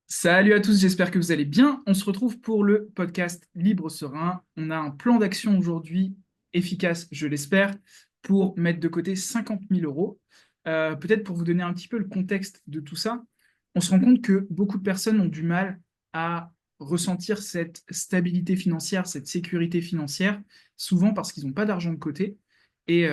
Salut à tous, j'espère que vous allez bien. On se retrouve pour le podcast Libre Serein. On a un plan d'action aujourd'hui efficace, je l'espère, pour mettre de côté 50 000 euros. Peut-être pour vous donner un petit peu le contexte de tout ça, on se rend compte que beaucoup de personnes ont du mal à ressentir cette stabilité financière, cette sécurité financière, souvent parce qu'ils n'ont pas d'argent de côté. Et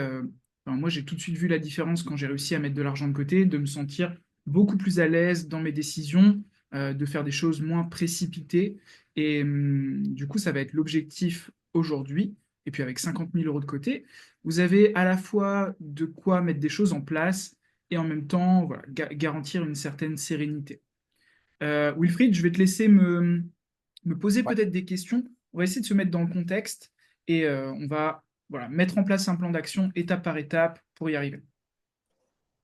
moi, j'ai tout de suite vu la différence quand j'ai réussi à mettre de l'argent de côté, de me sentir beaucoup plus à l'aise dans mes décisions, de faire des choses moins précipitées. Et du coup, ça va être l'objectif aujourd'hui. Et puis avec 50 000 euros de côté, vous avez à la fois de quoi mettre des choses en place et en même temps voilà, garantir une certaine sérénité. Wilfried, je vais te laisser me poser Ouais. peut-être des questions. On va essayer de se mettre dans le contexte et on va voilà, mettre en place un plan d'action étape par étape pour y arriver.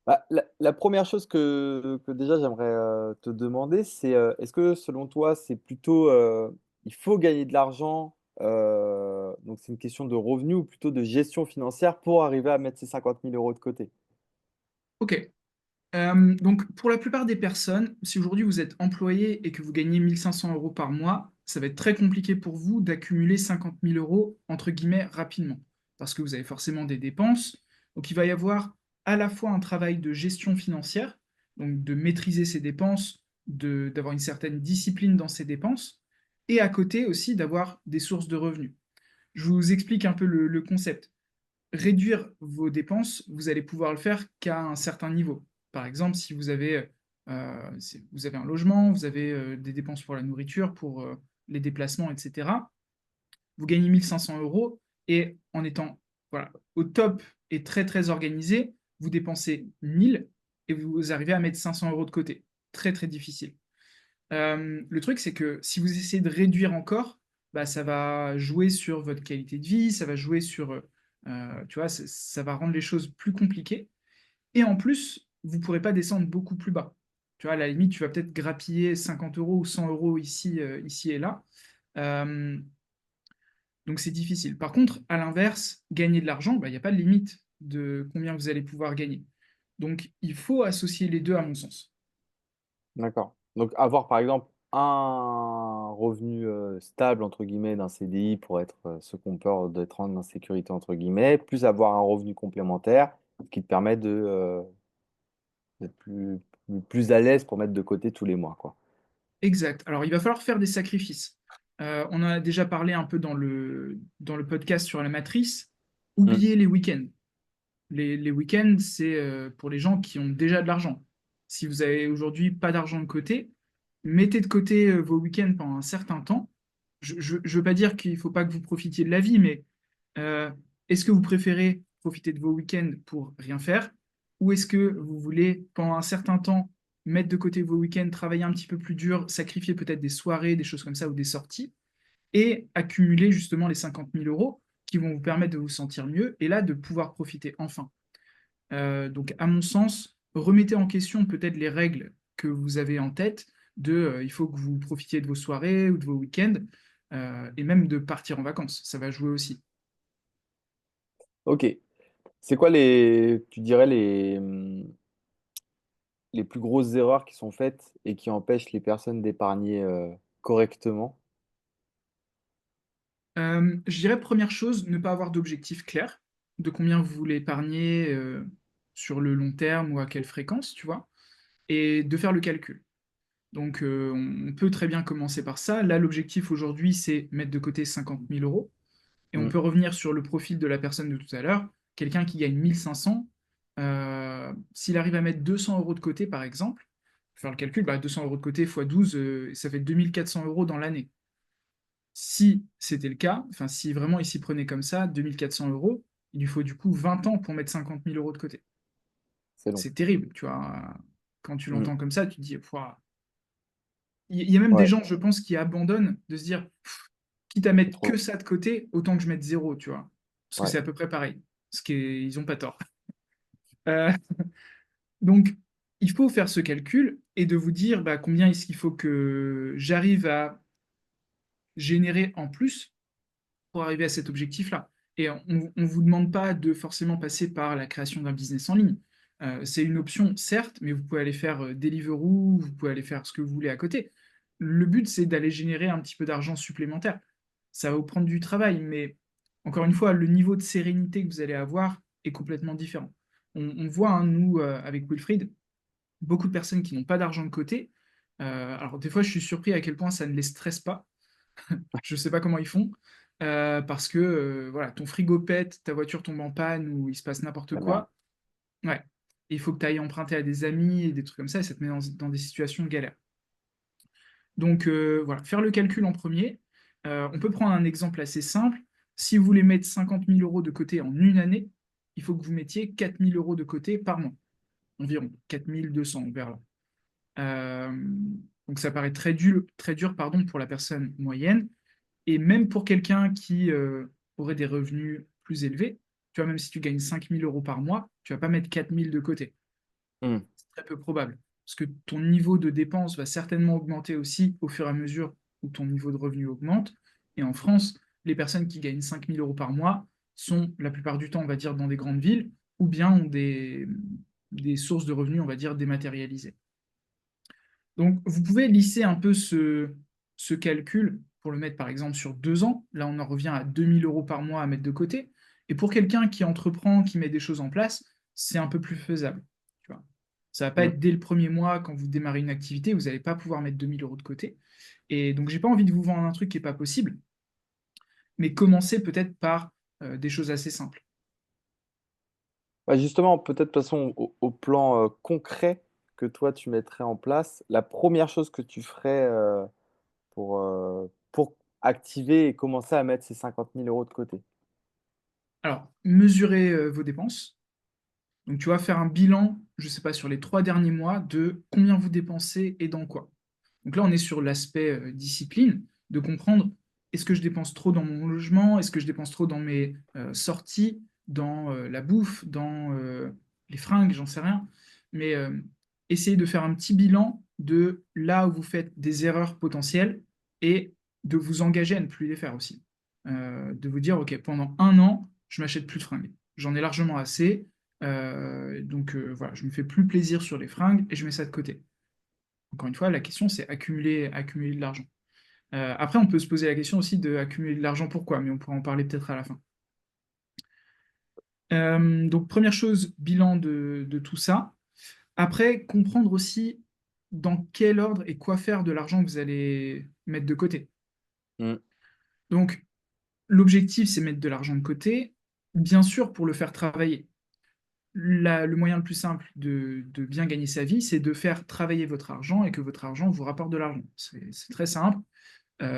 Bah, la 1re chose que déjà j'aimerais, te demander, c'est, est-ce que selon toi, c'est plutôt, il faut gagner de l'argent, donc c'est une question de revenus ou plutôt de gestion financière pour arriver à mettre ces 50 000 € de côté? Ok. Donc, pour la plupart des personnes, si aujourd'hui vous êtes employé et que vous gagnez 1 500 euros par mois, ça va être très compliqué pour vous d'accumuler 50 000 euros, entre guillemets, rapidement. Parce que vous avez forcément des dépenses. Donc, il va y avoir à la fois un travail de gestion financière, donc de maîtriser ses dépenses, d'avoir une certaine discipline dans ses dépenses, et à côté aussi d'avoir des sources de revenus. Je vous explique un peu le concept. Réduire vos dépenses, vous allez pouvoir le faire qu'à un certain niveau. Par exemple, si vous avez un logement, vous avez des dépenses pour la nourriture, pour les déplacements, etc. Vous gagnez 1 500 euros et en étant voilà, au top et très très organisé, vous dépensez 1000 et vous arrivez à mettre 500 euros de côté. Très très difficile. Le truc, c'est que si vous essayez de réduire encore, bah, ça va jouer sur votre qualité de vie, ça va jouer sur, tu vois, ça va rendre les choses plus compliquées. Et en plus, vous ne pourrez pas descendre beaucoup plus bas. Tu vois, à la limite, tu vas peut-être grappiller 50 euros ou 100 euros ici, ici et là. Euh, donc c'est difficile. Par contre, à l'inverse, gagner de l'argent, bah, il n'y a pas de limite de combien vous allez pouvoir gagner. Donc il faut associer les deux à mon sens. D'accord. Donc avoir par exemple un revenu, «stable» entre guillemets d'un CDI pour être, ce qu'on peur d'être en «insécurité» entre guillemets, plus avoir un revenu complémentaire qui te permet d'être plus à l'aise pour mettre de côté tous les mois, quoi. Exact. Alors, il va falloir faire des sacrifices. On en a déjà parlé un peu dans le podcast sur la matrice. Mmh. Oubliez les week-ends. Les week-ends, c'est pour les gens qui ont déjà de l'argent. Si vous avez aujourd'hui pas d'argent de côté, mettez de côté vos week-ends pendant un certain temps. Je ne veux pas dire qu'il ne faut pas que vous profitiez de la vie, mais euh, est-ce que vous préférez profiter de vos week-ends pour rien faire, ou est-ce que vous voulez, pendant un certain temps, mettre de côté vos week-ends, travailler un petit peu plus dur, sacrifier peut-être des soirées, des choses comme ça, ou des sorties, et accumuler justement les 50 000 euros qui vont vous permettre de vous sentir mieux, et là, de pouvoir profiter enfin. Donc, à mon sens, remettez en question peut-être les règles que vous avez en tête de il faut que vous profitiez de vos soirées ou de vos week-ends, et même de partir en vacances. Ça va jouer aussi. OK. C'est quoi les tu dirais les plus grosses erreurs qui sont faites et qui empêchent les personnes d'épargner, correctement? Je dirais, première chose, ne pas avoir d'objectif clair de combien vous voulez épargner sur le long terme ou à quelle fréquence, tu vois, et de faire le calcul. Donc, on peut très bien commencer par ça. Là, l'objectif aujourd'hui, c'est mettre de côté 50 000 euros. Et on Mmh. peut revenir sur le profil de la personne de tout à l'heure. Quelqu'un qui gagne 1 500, s'il arrive à mettre 200 euros de côté, par exemple, faire le calcul, bah, 200 euros de côté fois 12, ça fait 2 400 euros dans l'année. Si c'était le cas, enfin, si vraiment il s'y prenait comme ça, 2 400 euros, il lui faut du coup 20 ans pour mettre 50 000 euros de côté. C'est long. C'est terrible, tu vois. Quand tu Mmh. l'entends comme ça, tu te dis, pouah. Il y a même des Ouais, gens, je pense, qui abandonnent de se dire, quitte à c'est mettre que trop. ça de côté, autant que je mette zéro, tu vois. Parce que Ouais. c'est à peu près pareil. Ils n'ont pas tort. Euh, donc, il faut faire ce calcul et de vous dire bah, combien est-ce qu'il faut que j'arrive à générer en plus pour arriver à cet objectif-là. Et on ne vous demande pas de forcément passer par la création d'un business en ligne. C'est une option, certes, mais vous pouvez aller faire Deliveroo, vous pouvez aller faire ce que vous voulez à côté. Le but, c'est d'aller générer un petit peu d'argent supplémentaire. Ça va vous prendre du travail, mais encore une fois, le niveau de sérénité que vous allez avoir est complètement différent. On voit, hein, nous, avec Wilfried, beaucoup de personnes qui n'ont pas d'argent de côté. Alors, des fois, je suis surpris à quel point ça ne les stresse pas. Je ne sais pas comment ils font. Parce que voilà, ton frigo pète, ta voiture tombe en panne ou il se passe n'importe La merde. quoi. Ouais. Et il faut que tu ailles emprunter à des amis et des trucs comme ça, et ça te met dans des situations de galère. Donc voilà, faire le calcul en premier. On peut prendre un exemple assez simple. Si vous voulez mettre 50 000 euros de côté en une année, il faut que vous mettiez 4 000 euros de côté par mois, environ 4 200 vers là. Euh, donc ça paraît très dur pardon, pour la personne moyenne, et même pour quelqu'un qui aurait des revenus plus élevés, tu vois, même si tu gagnes 5 000 euros par mois, tu vas pas mettre 4 000 de côté. Hmm. C'est très peu probable. Parce que ton niveau de dépense va certainement augmenter aussi au fur et à mesure où ton niveau de revenu augmente. Et en France, les personnes qui gagnent 5 000 euros par mois sont la plupart du temps, on va dire, dans des grandes villes ou bien ont des sources de revenus, on va dire, dématérialisées. Donc, vous pouvez lisser un peu ce calcul pour le mettre, par exemple, sur 2 ans. Là, on en revient à 2 000 euros par mois à mettre de côté. Et pour quelqu'un qui entreprend, qui met des choses en place, c'est un peu plus faisable. Tu vois. Ça ne va pas Hmm. être dès le premier mois, quand vous démarrez une activité, vous n'allez pas pouvoir mettre 2 000 euros de côté. Et donc, j'ai pas envie de vous vendre un truc qui n'est pas possible, mais commencez peut-être par des choses assez simples. Bah, justement, peut-être de toute façon au plan concret que toi tu mettrais en place, la première chose que tu ferais pour activer et commencer à mettre ces 50 000 euros de côté. Alors, mesurez vos dépenses. Donc, tu vas faire un bilan, je ne sais pas, sur les 3 derniers mois de combien vous dépensez et dans quoi. Donc là, on est sur l'aspect discipline, de comprendre est-ce que je dépense trop dans mon logement, est-ce que je dépense trop dans mes sorties, dans la bouffe, dans les fringues, j'en sais rien. Mais essayez de faire un petit bilan de là où vous faites des erreurs potentielles et de vous engager à ne plus les faire aussi. De vous dire, OK, pendant un an, je m'achète plus de fringues. J'en ai largement assez. Donc voilà, je me fais plus plaisir sur les fringues et je mets ça de côté. Encore une fois, la question, c'est accumuler de l'argent. Après, on peut se poser la question aussi de accumuler de l'argent pourquoi, mais on pourra en parler peut-être à la fin. Donc, première chose, bilan de tout ça. Après, comprendre aussi dans quel ordre et quoi faire de l'argent que vous allez mettre de côté. Hmm. Donc, l'objectif, c'est mettre de l'argent de côté, bien sûr, pour le faire travailler. Le moyen le plus simple de bien gagner sa vie, c'est de faire travailler votre argent et que votre argent vous rapporte de l'argent. C'est très simple.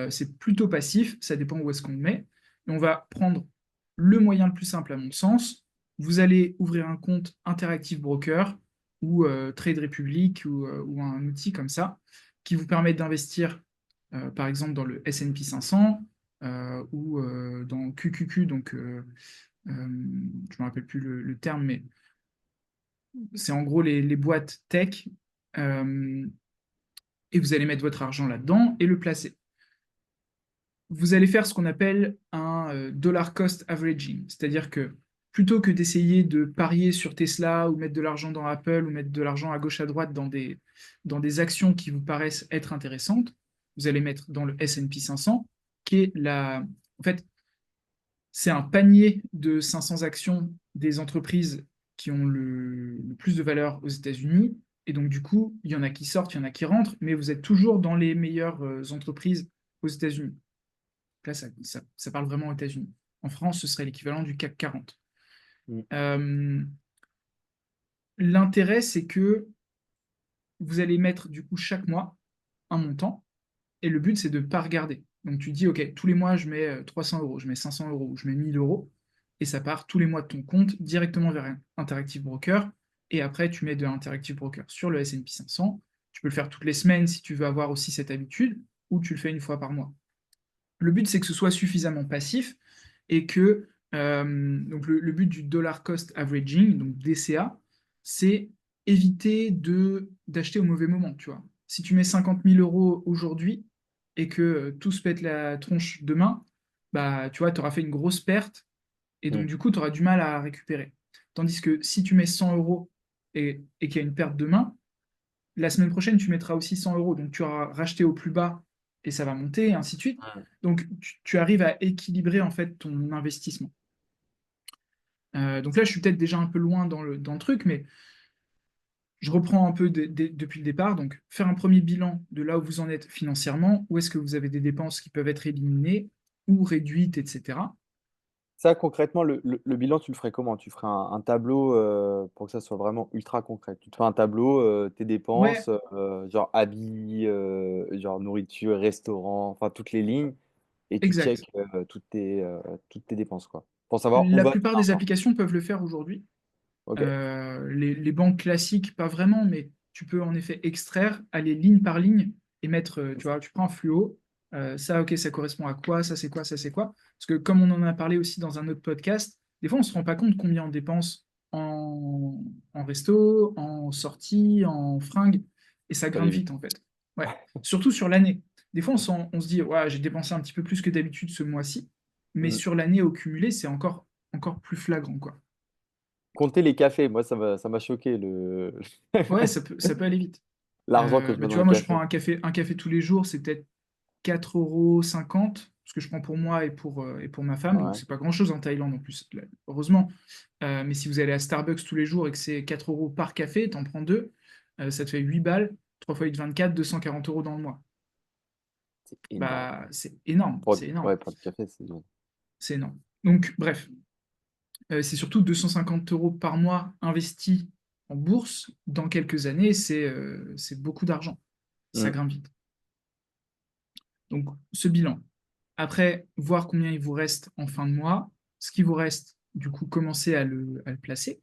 C'est plutôt passif, ça dépend où est-ce qu'on le met. Et on va prendre le moyen le plus simple à mon sens. Vous allez ouvrir un compte Interactive Broker ou Trade Republic ou un outil comme ça qui vous permet d'investir par exemple dans le S&P 500 ou dans QQQ, donc je ne me rappelle plus le terme, mais c'est en gros les boîtes tech, euh, et vous allez mettre votre argent là-dedans et le placer. Vous allez faire ce qu'on appelle un dollar cost averaging, c'est-à-dire que plutôt que d'essayer de parier sur Tesla ou mettre de l'argent dans Apple ou mettre de l'argent à gauche à droite dans des actions qui vous paraissent être intéressantes, vous allez mettre dans le S&P 500, qui est en fait, c'est un panier de 500 actions des entreprises qui ont le plus de valeur aux États-Unis. Et donc, du coup, il y en a qui sortent, il y en a qui rentrent, mais vous êtes toujours dans les meilleures entreprises aux États-Unis. Là, ça parle vraiment aux États-Unis. En France, ce serait l'équivalent du CAC 40. Hmm. Euh, L'intérêt, c'est que vous allez mettre du coup chaque mois un montant, et le but, c'est de ne pas regarder. Donc tu dis, OK, tous les mois, je mets 300 euros, je mets 500 euros, je mets 1000 euros, et ça part tous les mois de ton compte directement vers un Interactive Broker, et après, tu mets de Interactive Broker sur le S&P 500. Tu peux le faire toutes les semaines si tu veux avoir aussi cette habitude, ou tu le fais une fois par mois. Le but, c'est que ce soit suffisamment passif et que donc le but du dollar cost averaging, donc DCA, c'est éviter d'acheter au mauvais moment, tu vois. Si tu mets 50 000 euros aujourd'hui et que tout se pète la tronche demain, bah, tu vois, tu auras fait une grosse perte et Hmm. donc du coup, tu auras du mal à récupérer. Tandis que si tu mets 100 euros et qu'il y a une perte demain, la semaine prochaine, tu mettras aussi 100 euros. Donc, tu auras racheté au plus bas et ça va monter, et ainsi de suite. Mm. Donc, tu arrives à équilibrer en fait ton investissement. Donc là, je suis peut-être déjà un peu loin dans le truc, mais je reprends un peu depuis le départ. Donc, faire un premier bilan de là où vous en êtes financièrement, où est-ce que vous avez des dépenses qui peuvent être éliminées ou réduites, etc. Ça, concrètement, le bilan, tu le ferais comment? Tu ferais un tableau pour que ça soit vraiment ultra concret. Tu te fais un tableau, tes dépenses, Ouais, genre habits, genre nourriture, restaurant, enfin toutes les lignes, et tu exact. check toutes tes dépenses, quoi. Pour savoir où La va ton plupart des argent. applications peuvent le faire aujourd'hui. Ok. Les banques classiques, pas vraiment, mais tu peux en effet extraire, aller ligne par ligne et mettre, tu vois, tu prends un fluo, ça, ok, ça correspond à quoi, ça c'est quoi, ça c'est quoi. Parce que comme on en a parlé aussi dans un autre podcast, des fois on ne se rend pas compte combien on dépense en resto, en sortie, en fringues, et ça Ça allait grimpe vite. vite en fait. Ouais. Surtout sur l'année. Des fois on se dit, ouais, j'ai dépensé un petit peu plus que d'habitude ce mois-ci, mais Mm. sur l'année au cumulé, c'est encore plus flagrant, quoi. Compter les cafés, moi, ça m'a choqué, Ouais, ça peut aller vite. l'argent que je mets Tu dans vois, les moi, je prends cafés. un café tous les jours, c'est peut-être 4,50 € ce que je prends pour moi et pour ma femme. Donc, Ouais. c'est pas grand-chose en Thaïlande en plus, là, heureusement. Mais si vous allez à Starbucks tous les jours et que c'est 4 euros par café, t'en prends deux, ça te fait 8 balles, 3 fois 8, 24, 240 € dans le mois. C'est énorme. Bah, c'est énorme, c'est énorme, Ouais, pour le café, c'est bien. c'est énorme. Donc, bref, c'est surtout 250 € par mois investis en bourse dans quelques années, c'est beaucoup d'argent. Ça Mm. grimpe vite. Donc, ce bilan. Après, voir combien il vous reste en fin de mois. Ce qui vous reste, du coup, commencer à le placer.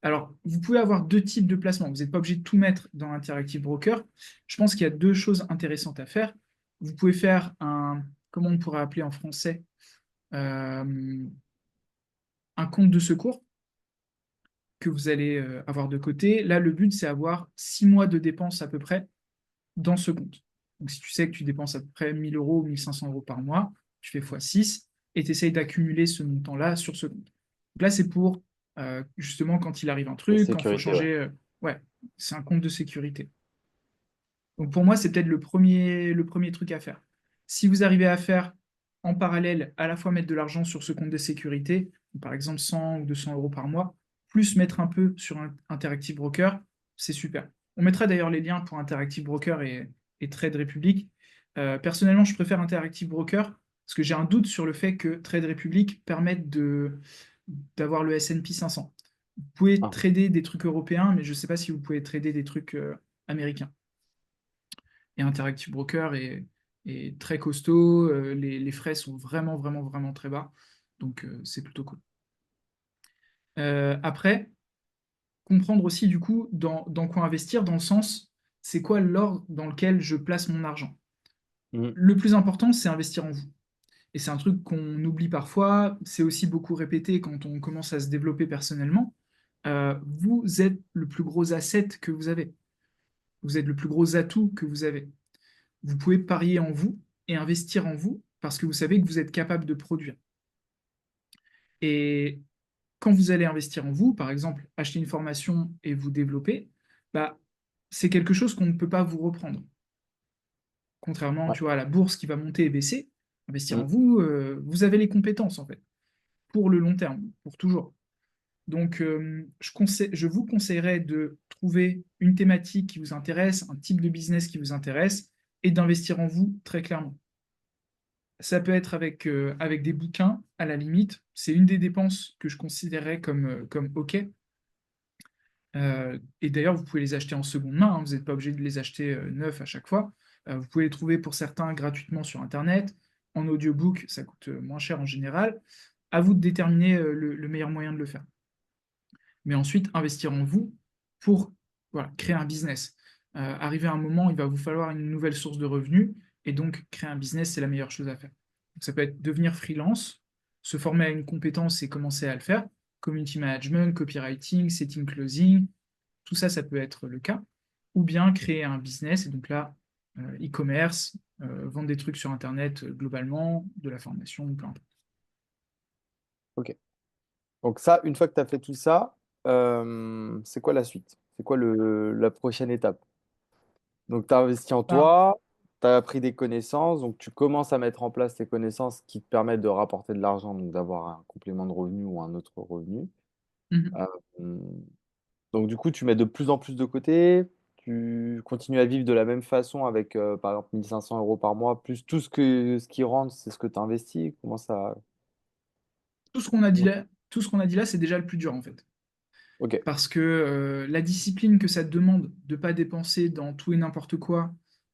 Alors, vous pouvez avoir deux types de placements. Vous n'êtes pas obligé de tout mettre dans Interactive Broker. Je pense qu'il y a deux choses intéressantes à faire. Vous pouvez faire comment on pourrait appeler en français, euh, un compte de secours que vous allez avoir de côté. Là, le but, c'est avoir 6 mois de dépenses à peu près dans ce compte. Donc, si tu sais que tu dépenses à peu près 1000 euros ou 1500 euros par mois, tu fais x6 et tu essayes d'accumuler ce montant-là sur ce compte. Donc là, c'est pour justement quand il arrive un La truc, quand il faut sécurité, ouais. changer. Ouais, c'est un compte de sécurité. Donc pour moi, c'est peut-être le premier truc à faire. Si vous arrivez à faire en parallèle à la fois mettre de l'argent sur ce compte de sécurité, par exemple 100 ou 200 euros par mois, plus mettre un peu sur un Interactive Broker, c'est super. On mettra d'ailleurs les liens pour Interactive Broker et Trade Republic. Personnellement, je préfère Interactive Broker parce que j'ai un doute sur le fait que Trade Republic permette d'avoir le S&P 500. Vous pouvez Ah, trader des trucs européens, mais je ne sais pas si vous pouvez trader des trucs américains. Et Interactive Broker est très costaud. Les frais sont vraiment, vraiment, vraiment très bas. Donc, c'est plutôt cool. Après, comprendre aussi, du coup, dans quoi investir, dans le sens, c'est quoi l'ordre dans lequel je place mon argent. mm. Le plus important, c'est investir en vous. Et c'est un truc qu'on oublie parfois. C'est aussi beaucoup répété quand on commence à se développer personnellement. Vous êtes le plus gros asset que vous avez. Vous êtes le plus gros atout que vous avez. Vous pouvez parier en vous et investir en vous parce que vous savez que vous êtes capable de produire. Et quand vous allez investir en vous, par exemple, acheter une formation et vous développer, bah, c'est quelque chose qu'on ne peut pas vous reprendre. Contrairement, Ouais. tu vois, à la bourse qui va monter et baisser, investir Mm. en vous, vous avez les compétences, en fait, pour le long terme, pour toujours. Donc, je vous conseillerais de trouver une thématique qui vous intéresse, un type de business qui vous intéresse, et d'investir en vous très clairement. Ça peut être avec des bouquins, à la limite. C'est une des dépenses que je considérais comme OK. Et d'ailleurs, vous pouvez les acheter en seconde main, hein, vous n'êtes pas obligé de les acheter neufs à chaque fois. Vous pouvez les trouver pour certains gratuitement sur Internet. En audiobook, ça coûte moins cher en général. À vous de déterminer le meilleur moyen de le faire. Mais ensuite, investir en vous pour voilà, créer un business. Arriver à un moment, il va vous falloir une nouvelle source de revenus, et donc créer un business, c'est la meilleure chose à faire. Donc, ça peut être devenir freelance, se former à une compétence et commencer à le faire. Community management, copywriting, setting closing, tout ça, ça peut être le cas. Ou bien créer un business, et donc là, e-commerce, vendre des trucs sur Internet globalement, de la formation, peu importe. Ok. Donc ça, une fois que tu as fait tout ça, c'est quoi la suite? C'est quoi la prochaine étape? Donc, tu as investi en Ah, toi, tu as appris des connaissances, donc tu commences à mettre en place tes connaissances qui te permettent de rapporter de l'argent, donc d'avoir un complément de revenu ou un autre revenu. mhm. Euh, donc, du coup, tu mets de plus en plus de côté, tu continues à vivre de la même façon avec, par exemple, 1 500 € par mois, plus tout ce qui rentre, c'est ce que tu investis. Comment ça... Tout ce qu'on a dit là, tout ce qu'on a dit là, c'est déjà le plus dur en fait. Ok. Parce que la discipline que ça te demande de ne pas dépenser dans tout et n'importe quoi,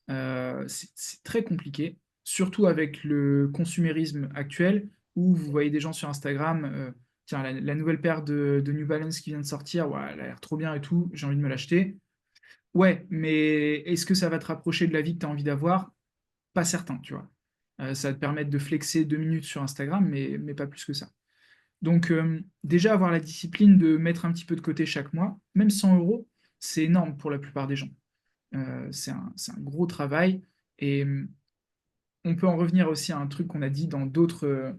c'est très compliqué, surtout avec le consumérisme actuel, où vous voyez des gens sur Instagram, tiens, la nouvelle paire de New Balance qui vient de sortir, ouais, elle a l'air trop bien et tout, j'ai envie de me l'acheter. Ouais, mais est-ce que ça va te rapprocher de la vie que tu as envie d'avoir? Pas certain, tu vois. Ça va te permettre de flexer 2 minutes sur Instagram, mais pas plus que ça. Donc, déjà, avoir la discipline de mettre un petit peu de côté chaque mois, même 100 euros, c'est énorme pour la plupart des gens. C'est un gros travail. Et on peut en revenir aussi à un truc qu'on a dit dans d'autres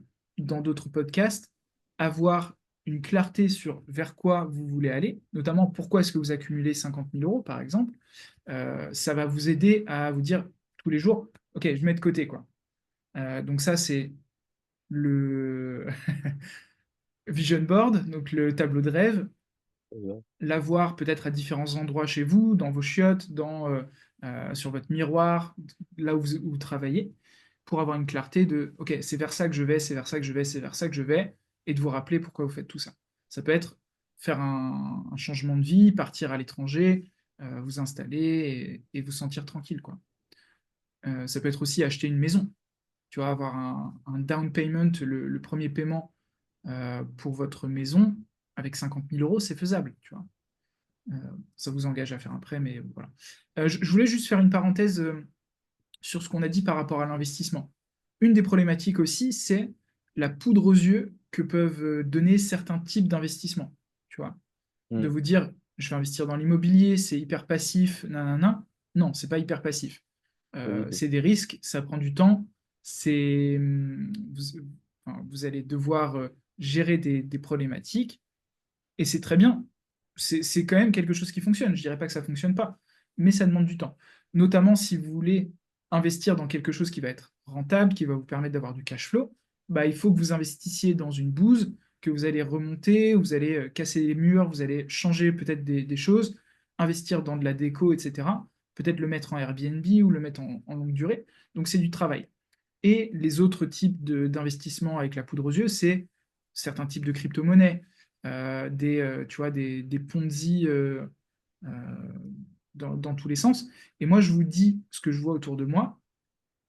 podcasts, avoir une clarté sur vers quoi vous voulez aller, notamment pourquoi est-ce que vous accumulez 50 000 euros, par exemple. Ça va vous aider à vous dire tous les jours, OK, je mets de côté, quoi. Donc ça, c'est le vision board, donc le tableau de rêve, l'avoir peut-être à différents endroits chez vous, dans vos chiottes, sur votre miroir, là où vous travaillez, pour avoir une clarté de OK, c'est vers ça que je vais, c'est vers ça que je vais, c'est vers ça que je vais, et de vous rappeler pourquoi vous faites tout ça. Ça peut être faire un changement de vie, partir à l'étranger, vous installer et vous sentir tranquille, quoi. Ça peut être aussi acheter une maison, tu vois, avoir un down payment, le premier paiement pour votre maison, avec 50 000 euros, c'est faisable, tu vois. Euh, Ça vous engage à faire un prêt, mais voilà. Je voulais juste faire une parenthèse sur ce qu'on a dit par rapport à l'investissement. Une des problématiques aussi, c'est la poudre aux yeux que peuvent donner certains types d'investissements. Tu vois, de Hmm. vous dire, je vais investir dans l'immobilier, c'est hyper passif, nanana. Non, c'est pas hyper passif. Oui. C'est des risques, ça prend du temps, vous, enfin, vous allez devoir gérer des problématiques. Et c'est très bien. C'est quand même quelque chose qui fonctionne. Je dirais pas que ça fonctionne pas, mais ça demande du temps. Notamment si vous voulez investir dans quelque chose qui va être rentable, qui va vous permettre d'avoir du cash flow, bah, il faut que vous investissiez dans une bouse, que vous allez remonter, vous allez casser les murs, vous allez changer peut-être des choses, investir dans de la déco, etc. Peut-être le mettre en Airbnb ou le mettre en longue durée. Donc c'est du travail. Et les autres types d'investissements avec la poudre aux yeux, c'est certains types de crypto-monnaies, tu vois, des Ponzi euh, dans tous les sens. Et moi, je vous dis ce que je vois autour de moi.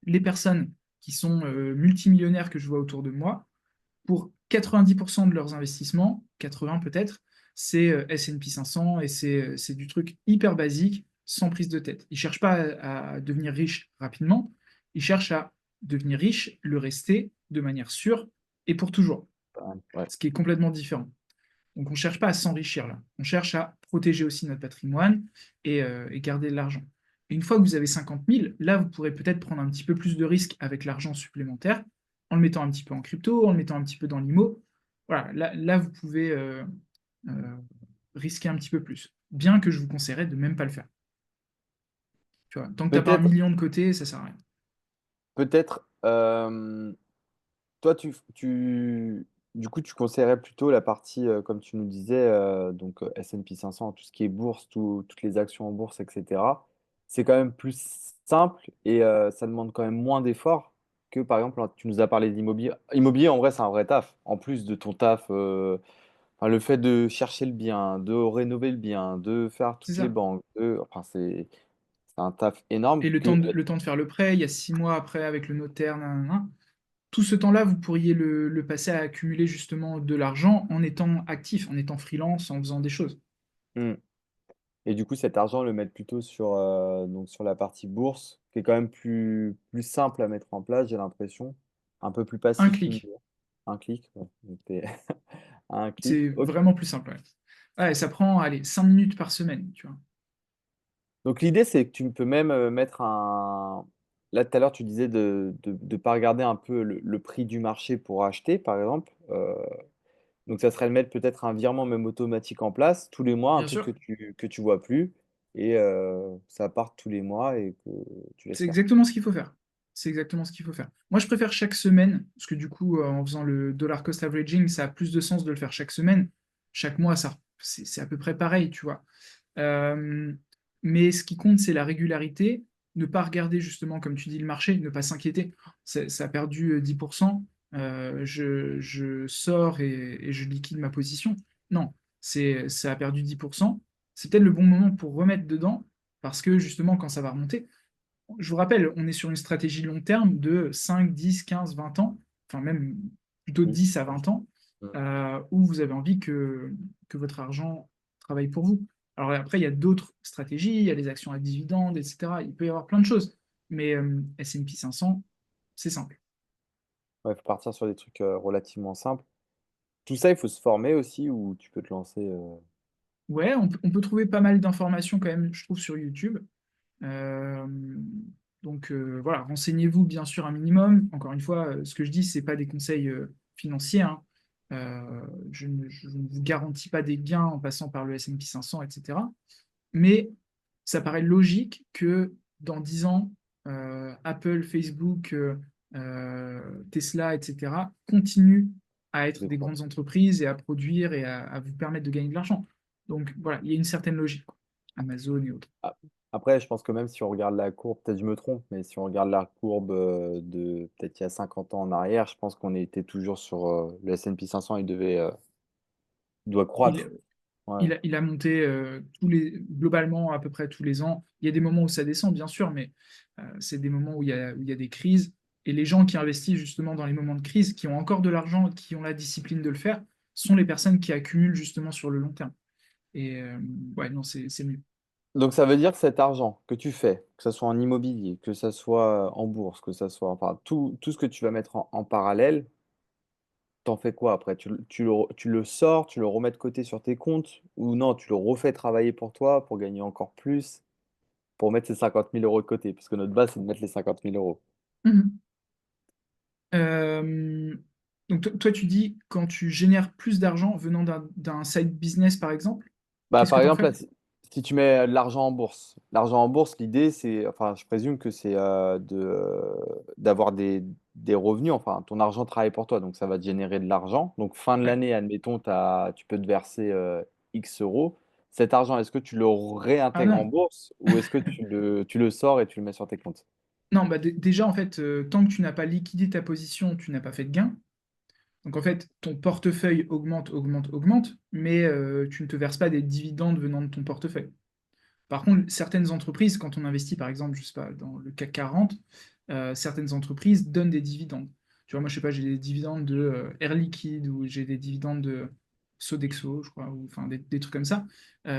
Les personnes qui sont multimillionnaires que je vois autour de moi, pour 90% de leurs investissements, 80 peut-être, c'est S&P 500 et c'est du truc hyper basique, sans prise de tête. Ils ne cherchent pas à devenir riches rapidement, ils cherchent à devenir riches, le rester de manière sûre et pour toujours, Ouais. ce qui est complètement différent. Donc on ne cherche pas à s'enrichir là, on cherche à protéger aussi notre patrimoine et garder de l'argent. Et une fois que vous avez 50 000, là vous pourrez peut-être prendre un petit peu plus de risques avec l'argent supplémentaire, en le mettant un petit peu en crypto, en le mettant un petit peu dans l'IMO. Voilà, là vous pouvez euh, risquer un petit peu plus. Bien que je vous conseillerais de même pas le faire. Tu vois, tant que tu n'as pas un Peut-être, million de côté, ça sert à rien. peut-être, toi, du coup, tu conseillerais plutôt la partie, comme tu nous disais, donc S&P 500, tout ce qui est bourse, toutes les actions en bourse, etc. C'est quand même plus simple et ça demande quand même moins d'efforts que, par exemple, tu nous as parlé d'immobilier. Immobilier, en vrai, c'est un vrai taf. En plus de ton taf, enfin, le fait de chercher le bien, de rénover le bien, de faire C'est toutes les ça. banques, enfin, c'est un taf énorme Et que... le temps de faire le prêt, il y a 6 mois après avec le notaire, nanana. Tout ce temps-là, vous pourriez le passer à accumuler justement de l'argent en étant actif, en étant freelance, en faisant des choses. Hmm. Et du coup, cet argent, le mettre plutôt donc sur la partie bourse, qui est quand même plus simple à mettre en place, j'ai l'impression. Un peu plus Un passif, clic. un clic. Ouais. Donc, à un clic. C'est Ok. vraiment plus simple. Ouais. Ouais, ça prend, allez, 5 minutes par semaine, tu vois. Donc l'idée, c'est que tu peux même mettre un... Là, tout à l'heure, tu disais de ne pas regarder un peu le prix du marché pour acheter, par exemple. Donc, ça serait de mettre peut-être un virement même automatique en place tous les mois, un Bien truc sûr, que tu vois plus, et ça part tous les mois et que tu laisses c'est faire. exactement ce qu'il faut faire. C'est exactement ce qu'il faut faire. Moi, je préfère chaque semaine, parce que du coup, en faisant le dollar cost averaging, ça a plus de sens de le faire chaque semaine. Chaque mois, ça, c'est à peu près pareil, tu vois. Euh, mais ce qui compte, c'est la régularité. Ne pas regarder justement, comme tu dis, le marché, ne pas s'inquiéter. Ça a perdu 10%, je sors et je liquide ma position. Non, ça a perdu 10%. C'est peut-être le bon moment pour remettre dedans, parce que justement, quand ça va remonter, je vous rappelle, on est sur une stratégie long terme de 5, 10, 15, 20 ans, enfin même plutôt Mm. 10 à 20 ans, Mm. où vous avez envie que votre argent travaille pour vous. Alors après, il y a d'autres stratégies, il y a les actions à dividendes, etc. Il peut y avoir plein de choses. Mais S&P 500, c'est simple. Ouais, faut partir sur des trucs relativement simples. Tout ça, il faut se former aussi ou tu peux te lancer. Ouais, on peut trouver pas mal d'informations quand même, je trouve, sur YouTube. Euh, donc voilà, renseignez-vous bien sûr un minimum. Encore une fois, ce que je dis, c'est pas des conseils financiers, hein. Je ne vous garantis pas des gains en passant par le S&P 500, etc. Mais ça paraît logique que dans 10 ans, Apple, Facebook, Tesla, etc., continuent à être De des quoi. grandes entreprises et à produire et à vous permettre de gagner de l'argent. Donc voilà, il y a une certaine logique, quoi. Amazon et autres. Ah, après, je pense que même si on regarde la courbe, peut-être je me trompe, mais si on regarde la courbe de peut-être il y a 50 ans en arrière, je pense qu'on était toujours sur le S&P 500, il doit Il, croître. Ouais. il a monté globalement à peu près tous les ans. Il y a des moments où ça descend, bien sûr, mais c'est des moments où il y a des crises. Et les gens qui investissent justement dans les moments de crise, qui ont encore de l'argent, qui ont la discipline de le faire, sont les personnes qui accumulent justement sur le long terme. Et ouais, non, c'est mieux. Donc ça veut dire que cet argent que tu fais, que ce soit en immobilier, que ce soit en bourse, que ce soit, enfin, tout ce que tu vas mettre en parallèle, t'en fais quoi après? Tu le sors, tu le remets de côté sur tes comptes, ou non, tu le refais travailler pour toi pour gagner encore plus, pour mettre ces 50 000 € de côté, parce que notre base, c'est de mettre les 50 000 €. Mhm. Euh, donc toi, tu dis quand tu génères plus d'argent venant d'un side business, par exemple, Bah, qu'est-ce que par tu en exemple, fais? là, si tu mets de l'argent en bourse, l'argent en bourse, l'idée, c'est, enfin, je présume que c'est d'avoir des revenus, enfin, ton argent travaille pour toi, donc ça va te générer de l'argent. Donc, fin de Ouais. l'année, admettons, tu peux te verser X euros. Cet argent, est-ce que tu le Ah réintègres en non. bourse ou est-ce que tu le sors et tu le mets sur tes comptes? Non, bah déjà, en fait, tant que tu n'as pas liquidé ta position, tu n'as pas fait de gain. Donc, en fait, ton portefeuille augmente, augmente, augmente, mais tu ne te verses pas des dividendes venant de ton portefeuille. Par contre, certaines entreprises, quand on investit, par exemple, je sais pas, dans le CAC 40, certaines entreprises donnent des dividendes. Tu vois, moi, je sais pas, j'ai des dividendes de Air Liquide ou j'ai des dividendes de Sodexo, je crois, ou enfin des trucs comme ça,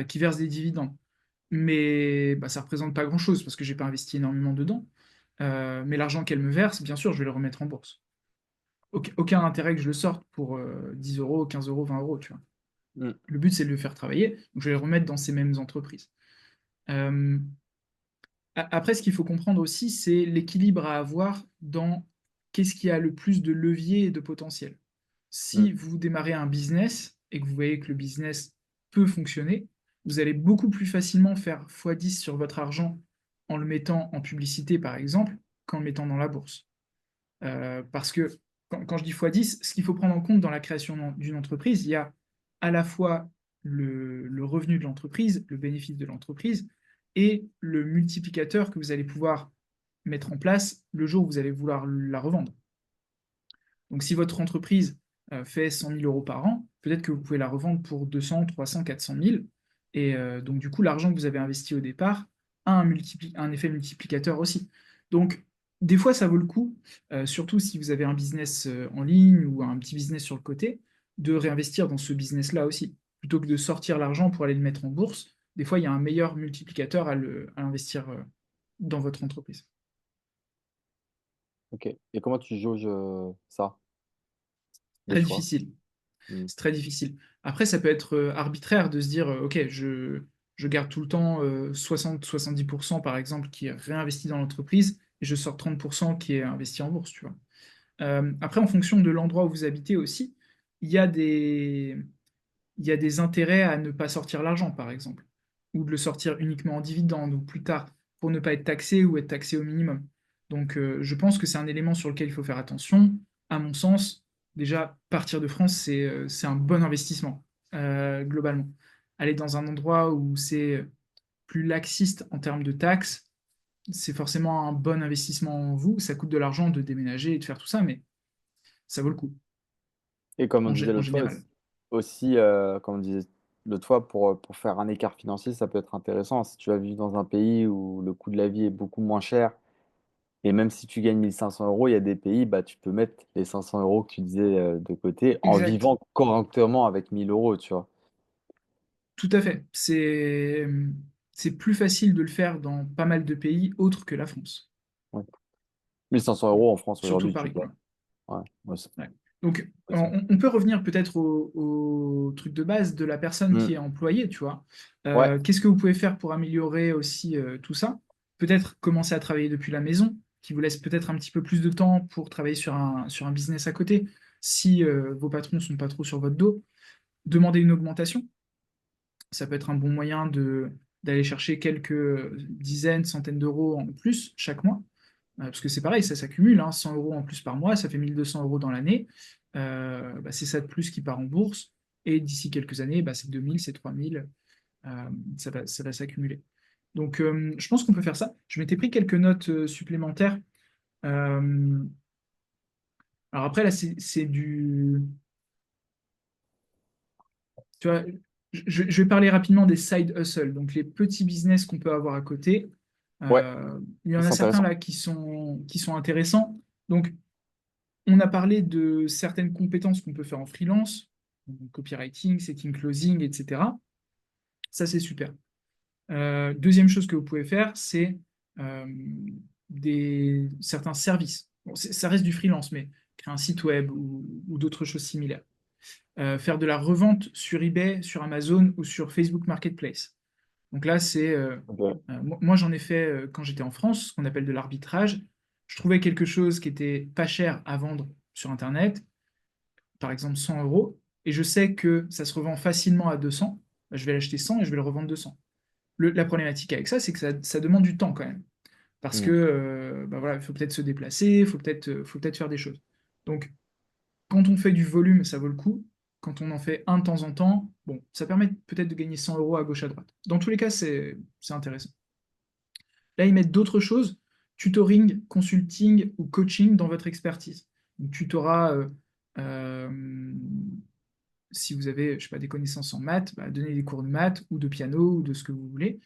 qui versent des dividendes. Mais bah, ça représente pas grand-chose parce que j'ai pas investi énormément dedans. Mais l'argent qu'elle me verse, bien sûr, je vais le remettre en bourse. Aucun intérêt que je le sorte pour 10 euros, 15 euros, 20 euros, tu vois. Hmm. Le but, c'est de le faire travailler, donc je vais le remettre dans ces mêmes entreprises. Euh, Après, ce qu'il faut comprendre aussi, c'est l'équilibre à avoir dans qu'est-ce qui a le plus de levier et de potentiel. Hmm. Si vous démarrez un business et que vous voyez que le business peut fonctionner, vous allez beaucoup plus facilement faire x10 sur votre argent en le mettant en publicité, par exemple, qu'en le mettant dans la bourse. Parce que quand je dis x10, ce qu'il faut prendre en compte dans la création d'une entreprise, il y a à la fois le revenu de l'entreprise, le bénéfice de l'entreprise, et le multiplicateur que vous allez pouvoir mettre en place le jour où vous allez vouloir la revendre. Donc si votre entreprise fait 100 000 euros par an, peut-être que vous pouvez la revendre pour 200, 300, 400 000. Et donc du coup, l'argent que vous avez investi au départ a un effet multiplicateur aussi. Donc des fois, ça vaut le coup, surtout si vous avez un business en ligne ou un petit business sur le côté, de réinvestir dans ce business-là aussi. Plutôt que de sortir l'argent pour aller le mettre en bourse, des fois, il y a un meilleur multiplicateur à l'investir dans votre entreprise. Ok. Et comment tu jauges ça, les Très choix? difficile. Hmm. C'est très difficile. Après, ça peut être arbitraire de se dire, OK, je garde tout le temps 60-70% par exemple qui est réinvesti dans l'entreprise et je sors 30% qui est investi en bourse, tu vois. Après, en fonction de l'endroit où vous habitez aussi, il y a des, il y a des intérêts à ne pas sortir l'argent, par exemple, ou de le sortir uniquement en dividende ou plus tard pour ne pas être taxé ou être taxé au minimum. Donc, je pense que c'est un élément sur lequel il faut faire attention. À mon sens, déjà, partir de France, c'est un bon investissement, globalement. Aller dans un endroit où c'est plus laxiste en termes de taxes, c'est forcément un bon investissement en vous. Ça coûte de l'argent de déménager et de faire tout ça, mais ça vaut le coup, Et comme on disait en l'autre fois général. aussi, comme on disait l'autre fois, pour faire un écart financier, ça peut être intéressant. Si tu vas vivre dans un pays où le coût de la vie est beaucoup moins cher, et même si tu gagnes 1500 euros, il y a des pays, bah, tu peux mettre les 500 euros que tu disais de côté en Exact. vivant correctement avec 1000 euros, tu vois. Tout à fait. C'est plus facile de le faire dans pas mal de pays autres que la France. Ouais. 1500 euros en France Surtout aujourd'hui, tu Paris, peux. quoi. Ouais, ouais, c'est Ouais. Donc, possible. on peut revenir peut-être au truc de base de la personne Hmm. qui est employée, tu vois. Ouais, Qu'est-ce que vous pouvez faire pour améliorer aussi tout ça? Peut-être commencer à travailler depuis la maison, qui vous laisse peut-être un petit peu plus de temps pour travailler sur un business à côté, si vos patrons sont pas trop sur votre dos. Demander une augmentation, ça peut être un bon moyen d'aller chercher quelques dizaines, centaines d'euros en plus chaque mois. Parce que c'est pareil, ça s'accumule, hein, 100 euros en plus par mois, ça fait 1200 euros dans l'année. Bah, c'est ça de plus qui part en bourse. Et d'ici quelques années, bah, c'est 2000, c'est 3000, ça va s'accumuler. Donc, je pense qu'on peut faire ça. Je m'étais pris quelques notes supplémentaires. Euh, alors après, là, c'est du... Tu vois, je vais parler rapidement des side hustles, donc les petits business qu'on peut avoir à côté. ouais, Il y en a c'est certains intéressant. là qui sont intéressants. Donc, on a parlé de certaines compétences qu'on peut faire en freelance, donc copywriting, setting, closing, etc. Ça, c'est super. Deuxième chose que vous pouvez faire, c'est euh, certains services. Bon, ça reste du freelance, mais créer un site web ou d'autres choses similaires. Faire de la revente sur eBay, sur Amazon ou sur Facebook Marketplace. Donc là, Ok. moi, j'en ai fait quand j'étais en France, ce qu'on appelle de l'arbitrage. Je trouvais quelque chose qui était pas cher à vendre sur Internet, par exemple 100 euros, et je sais que ça se revend facilement à 200, bah, je vais l'acheter 100 et je vais le revendre 200. La problématique avec ça, c'est que ça demande du temps quand même. Parce que Hmm. bah voilà, il faut peut-être se déplacer, faut peut-être faire des choses. Donc, quand on fait du volume, ça vaut le coup. Quand on en fait un de temps en temps, bon, ça permet peut-être de gagner 100 euros à gauche à droite. Dans tous les cas, c'est intéressant. Là, ils mettent d'autres choses, tutoring, consulting ou coaching dans votre expertise. Donc, tutorat, euh, si vous avez, je sais pas, des connaissances en maths, bah, donnez des cours de maths ou de piano ou de ce que vous voulez.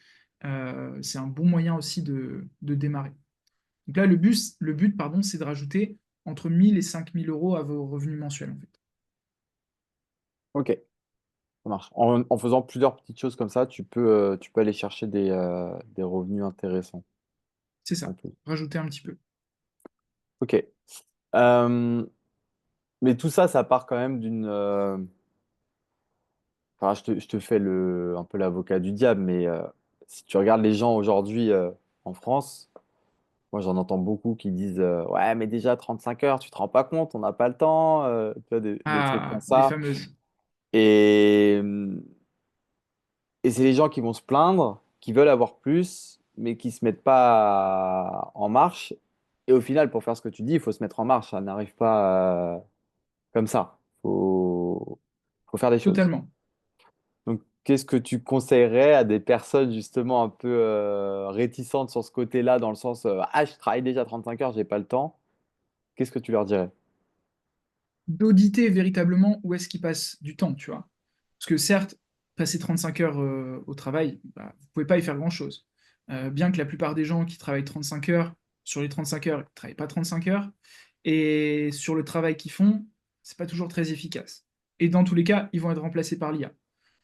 C'est un bon moyen aussi de démarrer. Donc là, le but pardon, c'est de rajouter entre 1000 et 5000 euros à vos revenus mensuels, en fait. Ok, ça marche. En faisant plusieurs petites choses comme ça, tu peux aller chercher des revenus intéressants C'est en ça, plus. rajouter un petit peu. Ok. Euh, mais tout ça, ça part quand même d'une. Enfin, je te fais un peu l'avocat du diable, mais si tu regardes les gens aujourd'hui en France, moi j'en entends beaucoup qui disent ouais, mais déjà 35 heures, tu te rends pas compte, on n'a pas le temps, tu vois, des trucs comme Ah, les ça. fameuses. Et, et c'est les gens qui vont se plaindre, qui veulent avoir plus, mais qui se mettent pas en marche. Et au final, pour faire ce que tu dis, il faut se mettre en marche. Ça n'arrive pas comme ça. Faut faire des choses. Totalement. Donc, qu'est-ce que tu conseillerais à des personnes justement un peu réticentes sur ce côté-là, dans le sens ah, je travaille déjà 35 heures, j'ai pas le temps. Qu'est-ce que tu leur dirais? D'auditer véritablement où est-ce qu'il passe du temps, tu vois. Parce que certes, passer 35 heures au travail, bah, vous ne pouvez pas y faire grand-chose. Bien que la plupart des gens qui travaillent 35 heures, sur les 35 heures, ils ne travaillent pas 35 heures. Et sur le travail qu'ils font, c'est pas toujours très efficace. Et dans tous les cas, ils vont être remplacés par l'IA.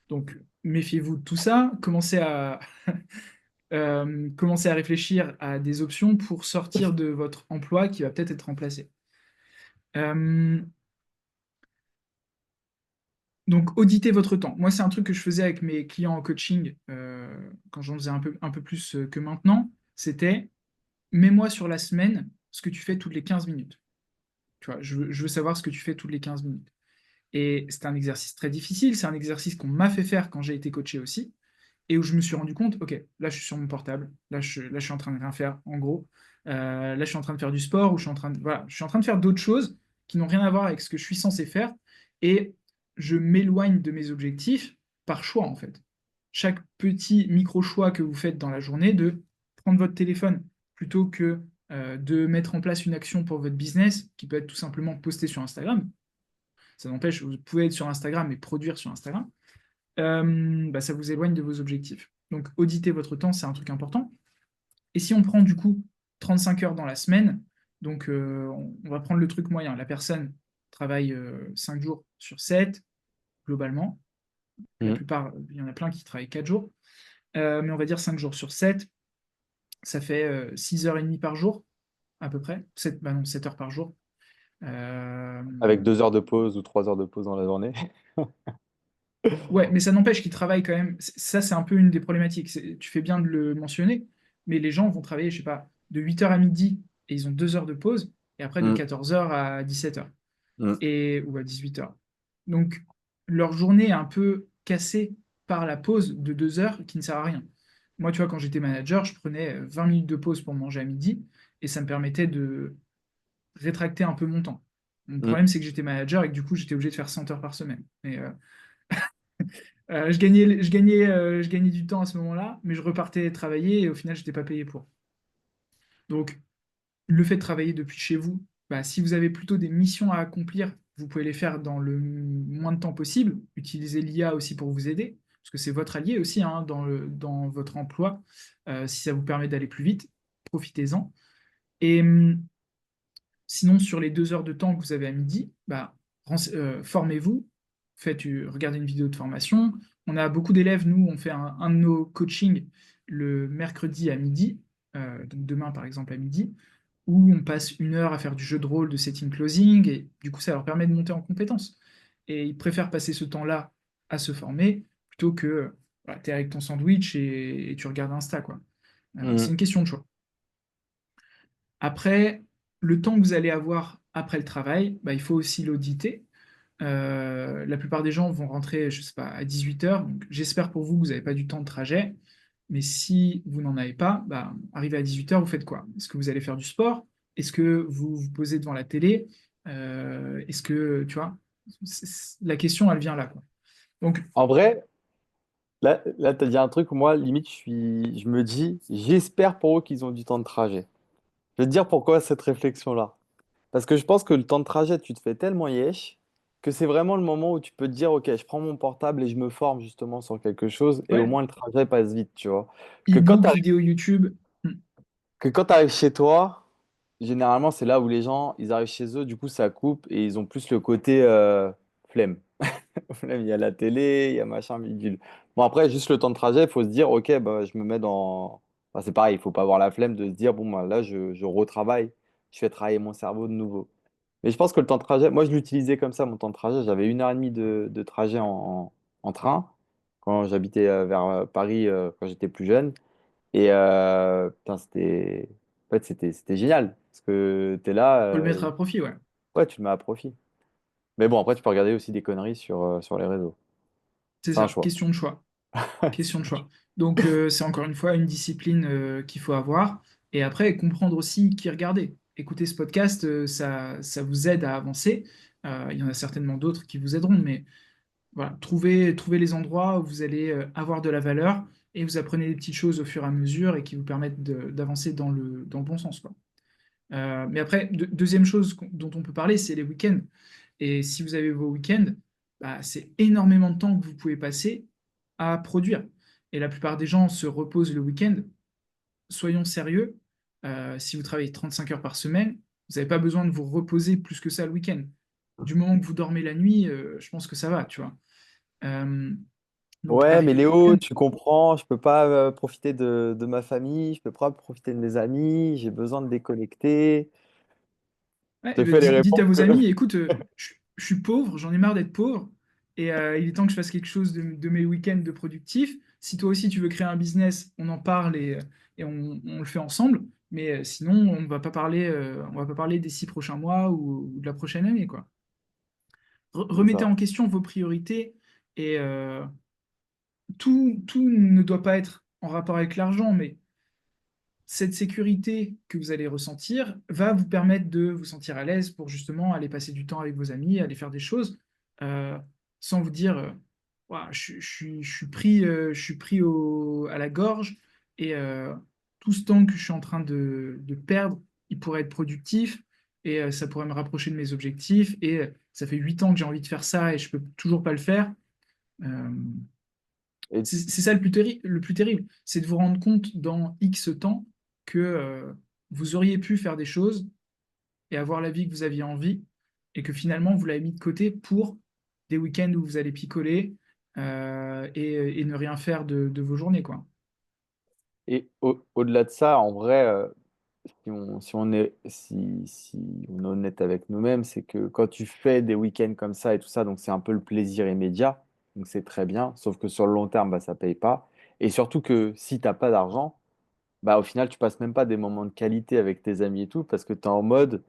Donc, méfiez-vous de tout ça. Commencez à réfléchir à des options pour sortir de votre emploi qui va peut-être être remplacé. Euh, Donc, auditez votre temps. Moi, c'est un truc que je faisais avec mes clients en coaching quand j'en faisais un peu plus que maintenant. C'était, mets-moi sur la semaine ce que tu fais toutes les 15 minutes. Tu vois, je veux savoir ce que tu fais toutes les 15 minutes. Et c'était un exercice très difficile, c'est un exercice qu'on m'a fait faire quand j'ai été coaché aussi, et où je me suis rendu compte, ok, là je suis sur mon portable, là, je suis en train de rien faire, en gros. Là je suis en train de faire du sport, ou voilà, je suis en train de faire d'autres choses qui n'ont rien à voir avec ce que je suis censé faire, et je m'éloigne de mes objectifs par choix en fait. Chaque petit micro-choix que vous faites dans la journée, de prendre votre téléphone plutôt que de mettre en place une action pour votre business, qui peut être tout simplement poster sur Instagram. Ça n'empêche, vous pouvez être sur Instagram et produire sur Instagram. Bah, ça vous éloigne de vos objectifs. Donc, auditer votre temps, c'est un truc important. Et si on prend du coup 35 heures dans la semaine, donc on va prendre le truc moyen. La personne travaille 5 jours sur 7, globalement. La Mm. plupart, il y en a plein qui travaillent 4 jours. Mais on va dire 5 jours sur 7, ça fait 6h30 par jour, à peu près. 7, bah non, 7 heures par jour. Euh, Avec 2 heures de pause ou 3 heures de pause dans la journée. Ouais, mais ça n'empêche qu'ils travaillent quand même. Ça, c'est un peu une des problématiques. Tu fais bien de le mentionner, mais les gens vont travailler, je sais pas, de 8h à midi et ils ont 2 heures de pause, et après de Mm. 14h à 17h Mm. ou à 18h. Donc, leur journée est un peu cassée par la pause de 2 heures qui ne sert à rien. Moi, tu vois, quand j'étais manager, je prenais 20 minutes de pause pour manger à midi et ça me permettait de rétracter un peu mon temps. Mon Mm. problème, c'est que j'étais manager et que du coup, j'étais obligé de faire 100 heures par semaine. Mais je gagnais du temps à ce moment-là, mais je repartais travailler et au final, je n'étais pas payé pour. Donc, le fait de travailler depuis chez vous, bah, si vous avez plutôt des missions à accomplir, vous pouvez les faire dans le moins de temps possible. Utilisez l'IA aussi pour vous aider, parce que c'est votre allié aussi hein, dans votre emploi. Si ça vous permet d'aller plus vite, profitez-en. Et sinon, sur les 2 heures de temps que vous avez à midi, bah, formez-vous, regardez une vidéo de formation. On a beaucoup d'élèves, nous, on fait un de nos coachings le mercredi à midi, donc demain par exemple à midi, où on passe 1 heure à faire du jeu de rôle de setting closing, et du coup, ça leur permet de monter en compétences. Et ils préfèrent passer ce temps-là à se former plutôt que voilà, tu es avec ton sandwich et tu regardes Insta, quoi. C'est Mm. une question de choix. Après, le temps que vous allez avoir après le travail, bah, il faut aussi l'auditer. La plupart des gens vont rentrer, je sais pas, à 18h. J'espère pour vous que vous n'avez pas du temps de trajet. Mais si vous n'en avez pas, bah, arrivé à 18h, vous faites quoi? Est-ce que vous allez faire du sport? Est-ce que vous vous posez devant la télé? Est-ce que, tu vois, la question, elle vient là, quoi. Donc, En vrai, là tu as dit un truc où moi, limite, je me dis, j'espère pour eux qu'ils ont du temps de trajet. Je vais te dire pourquoi cette réflexion-là. Parce que je pense que le temps de trajet, tu te fais tellement yesh que c'est vraiment le moment où tu peux te dire, OK, je prends mon portable et je me forme justement sur quelque chose et au ouais, moins le trajet passe vite, tu vois. Que quand e-book, tu vidéo YouTube. que quand tu arrives chez toi, généralement, c'est là où les gens, ils arrivent chez eux, du coup, ça coupe et ils ont plus le côté flemme. Flemme, il y a la télé, il y a machin, bidule. Bon, après, juste le temps de trajet, il faut se dire, OK, bah, je me mets dans. Enfin, c'est pareil, il faut pas avoir la flemme de se dire, bon, bah, là, je retravaille, je fais travailler mon cerveau de nouveau. Mais je pense que le temps de trajet, moi, je l'utilisais comme ça, mon temps de trajet. J'avais 1 heure et demie de trajet en train quand j'habitais vers Paris, quand j'étais plus jeune. Et putain, c'était génial. Parce que tu es là, Faut le mettre à profit, ouais. ouais, tu le mets à profit. Mais bon, après, tu peux regarder aussi des conneries sur les réseaux. C'est C'est un ça, choix. question de choix. Question de choix. Donc, c'est encore une fois une discipline qu'il faut avoir. Et après, comprendre aussi qui regarder. Écouter ce podcast, ça vous aide à avancer. Il y en a certainement d'autres qui vous aideront, mais voilà, trouvez les endroits où vous allez avoir de la valeur et vous apprenez des petites choses au fur et à mesure et qui vous permettent d'avancer dans le bon sens, quoi. Mais après, deuxième chose dont on peut parler, c'est les week-ends. Et si vous avez vos week-ends, bah, c'est énormément de temps que vous pouvez passer à produire. Et la plupart des gens se reposent le week-end. Soyons sérieux, si vous travaillez 35 heures par semaine, vous n'avez pas besoin de vous reposer plus que ça le week-end. Du moment que vous dormez la nuit, je pense que ça va, tu vois. Euh, donc, Ouais, mais arriver le Léo, week-end, tu comprends, je peux pas profiter de ma famille, je peux pas profiter de mes amis, j'ai besoin de déconnecter. ouais, Je eh te ben, fais les dites à réponses vos que... amis, écoute, je suis pauvre, j'en ai marre d'être pauvre, et il est temps que je fasse quelque chose de mes week-ends de productif. Si toi aussi tu veux créer un business, on en parle et on le fait ensemble. Mais sinon, on va pas parler des 6 prochains mois ou de la prochaine année, quoi. C'est Remettez ça. en question vos priorités et tout ne doit pas être en rapport avec l'argent, mais cette sécurité que vous allez ressentir va vous permettre de vous sentir à l'aise pour justement aller passer du temps avec vos amis, aller faire des choses euh, sans vous dire ouah, je suis pris à la gorge et tout ce temps que je suis en train de perdre, il pourrait être productif et ça pourrait me rapprocher de mes objectifs et ça fait 8 ans que j'ai envie de faire ça et je peux toujours pas le faire. Euh, Et, c'est ça le plus terrible, c'est de vous rendre compte dans X temps que vous auriez pu faire des choses et avoir la vie que vous aviez envie, et que finalement vous l'avez mis de côté pour des week-ends où vous allez picoler et ne rien faire de vos journées, quoi. au-delà de ça, en vrai, si on est honnête avec nous-mêmes, c'est que quand tu fais des week-ends comme ça et tout ça, donc c'est un peu le plaisir immédiat, donc c'est très bien, sauf que sur le long terme, bah, ça paye pas. Et surtout que si t'as pas d'argent, bah, au final, tu passes même pas des moments de qualité avec tes amis et tout, parce que tu es en mode,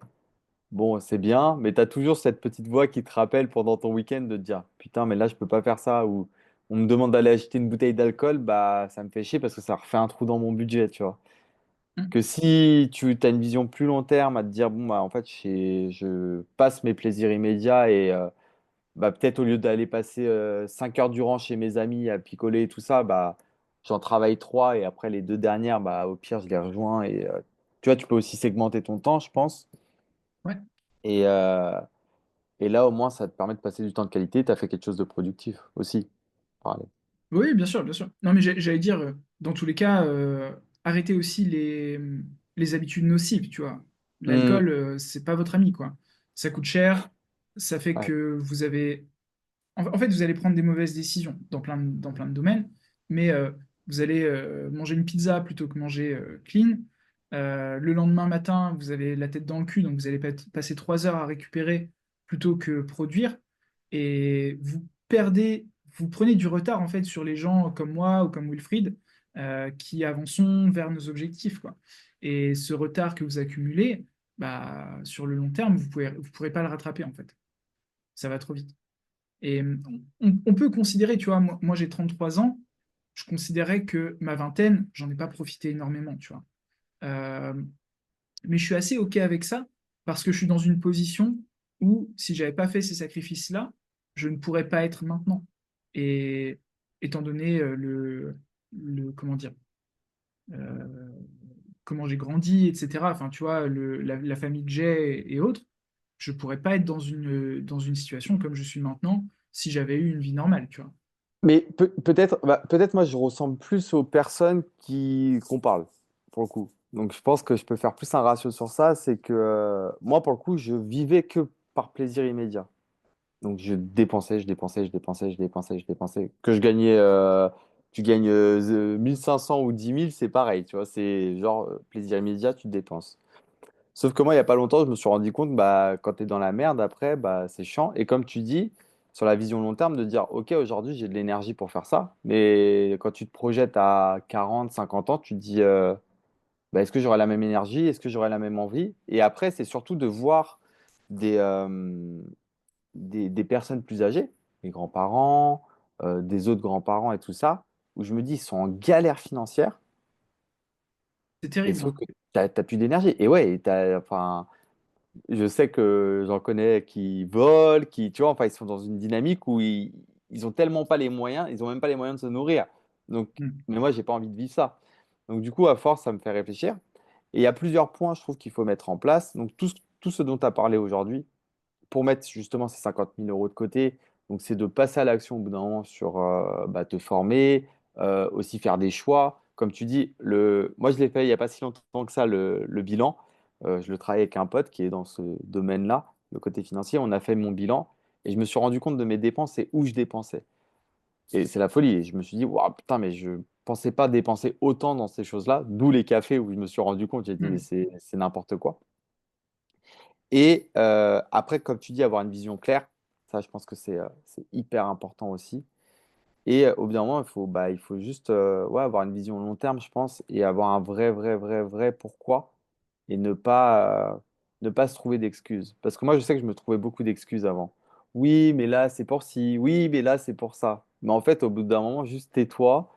bon, c'est bien, mais tu as toujours cette petite voix qui te rappelle pendant ton week-end de te dire, putain, mais là, je peux pas faire ça, ou on me demande d'aller acheter une bouteille d'alcool, bah, ça me fait chier parce que ça refait un trou dans mon budget, tu vois. Mm. Que si tu as une vision plus long terme à te dire, bon, bah, en fait, je passe mes plaisirs immédiats et bah, peut-être au lieu d'aller passer 5 heures durant chez mes amis à picoler et tout ça, bah, j'en travaille 3 et après les 2 dernières, bah, au pire, je les rejoins. Et tu vois, tu peux aussi segmenter ton temps, je pense. Ouais. Et, euh, et là, au moins, ça te permet de passer du temps de qualité. Tu as fait quelque chose de productif aussi. Parler. Oui, bien sûr, bien sûr. Non, mais j'allais dire, dans tous les cas, arrêtez aussi les habitudes nocives, tu vois. Hmm, L'alcool, c'est pas votre ami, quoi. Ça coûte cher, ça fait ouais. que vous avez en fait, vous allez prendre des mauvaises décisions dans plein de domaines, mais vous allez manger une pizza plutôt que manger clean. Le lendemain matin, vous avez la tête dans le cul, donc vous allez passer 3 heures à récupérer plutôt que produire. Et vous prenez du retard en fait sur les gens comme moi ou comme Wilfried qui avançons vers nos objectifs, quoi. Et ce retard que vous accumulez, bah, sur le long terme, vous pourrez pas le rattraper en fait. Ça va trop vite. Et on peut considérer, tu vois, moi j'ai 33 ans, je considérais que ma vingtaine, j'en ai pas profité énormément, tu vois. Euh, mais je suis assez OK avec ça parce que je suis dans une position où si j'avais pas fait ces sacrifices-là, je ne pourrais pas être maintenant. Et étant donné comment dire, euh, comment j'ai grandi, etc., enfin, tu vois, la famille que j'ai et autres, je pourrais pas être dans une situation comme je suis maintenant si j'avais eu une vie normale, tu vois. Mais peut-être peut-être moi, je ressemble plus aux personnes qu'on parle, pour le coup. Donc, je pense que je peux faire plus un ratio sur ça. C'est que moi, pour le coup, je vivais que par plaisir immédiat. Donc je dépensais, je dépensais, je dépensais, je dépensais, je dépensais. Que je gagnais, tu gagnes 1500 ou 10 000, c'est pareil, tu vois, c'est genre plaisir immédiat, tu dépenses. Sauf que moi, il n'y a pas longtemps, je me suis rendu compte, bah, quand tu es dans la merde, après, bah, c'est chiant. Et comme tu dis, sur la vision long terme, de dire, OK, aujourd'hui, j'ai de l'énergie pour faire ça. Mais quand tu te projettes à 40, 50 ans, tu te dis, bah, est-ce que j'aurai la même énergie? Est-ce que j'aurai la même envie? Et après, c'est surtout de voir des, euh, des personnes plus âgées, mes grands-parents, des autres grands-parents et tout ça, où je me dis, ils sont en galère financière, C'est et terrible, sauf hein. que tu n'as plus d'énergie. Et ouais, enfin, je sais que j'en connais qui volent, qui, tu vois, enfin, ils sont dans une dynamique où ils ont tellement pas les moyens, ils ont même pas les moyens de se nourrir. Donc, Mm. mais moi, j'ai pas envie de vivre ça. Donc, du coup, à force, ça me fait réfléchir. Et il y a plusieurs points, je trouve, qu'il faut mettre en place. Donc, tout ce dont tu as parlé aujourd'hui, pour mettre justement ces 50 000 € de côté, donc c'est de passer à l'action au bout d'un moment sur bah, te former, aussi faire des choix. Comme tu dis, moi je l'ai fait il n'y a pas si longtemps que ça, le bilan. Je le travaille avec un pote qui est dans ce domaine-là, le côté financier. On a fait mon bilan et je me suis rendu compte de mes dépenses et où je dépensais. Et c'est la folie. Et je me suis dit, waouh, putain, mais je pensais pas dépenser autant dans ces choses-là, d'où les cafés où je me suis rendu compte, j'ai dit, mais Mm. c'est n'importe quoi. Et après, comme tu dis, avoir une vision claire, ça, je pense que c'est hyper important aussi. Et au bout d'un moment, il faut juste ouais, avoir une vision long terme, je pense, et avoir un vrai pourquoi, et ne pas se trouver d'excuses. Parce que moi, je sais que je me trouvais beaucoup d'excuses avant. oui, mais là, c'est pour ci, oui, mais là, c'est pour ça. Mais en fait, au bout d'un moment, juste tais-toi,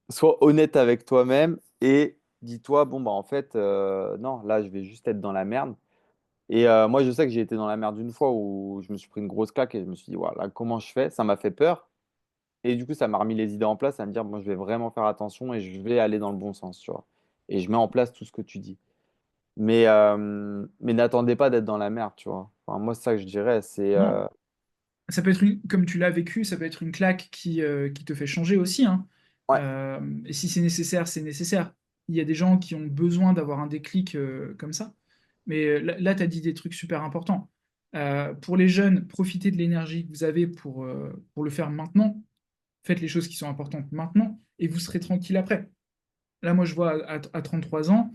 sois honnête avec toi-même et dis-toi, bon, bah, en fait, non, là, je vais juste être dans la merde. Et moi, je sais que j'ai été dans la merde une fois où je me suis pris une grosse claque et je me suis dit, voilà, comment je fais? Ça m'a fait peur. Et du coup, ça m'a remis les idées en place à me dire, moi, je vais vraiment faire attention et je vais aller dans le bon sens, tu vois. Et je mets en place tout ce que tu dis. Mais n'attendez pas d'être dans la merde, tu vois. Enfin, moi, c'est ça que je dirais, c'est... Non, ça peut être comme tu l'as vécu, ça peut être une claque qui te fait changer aussi, hein. Ouais. Et si c'est nécessaire, c'est nécessaire. Il y a des gens qui ont besoin d'avoir un déclic comme ça. Mais là, tu as dit des trucs super importants. Pour les jeunes, profitez de l'énergie que vous avez pour le faire maintenant. Faites les choses qui sont importantes maintenant et vous serez tranquille après. Là, moi, je vois à 33 ans,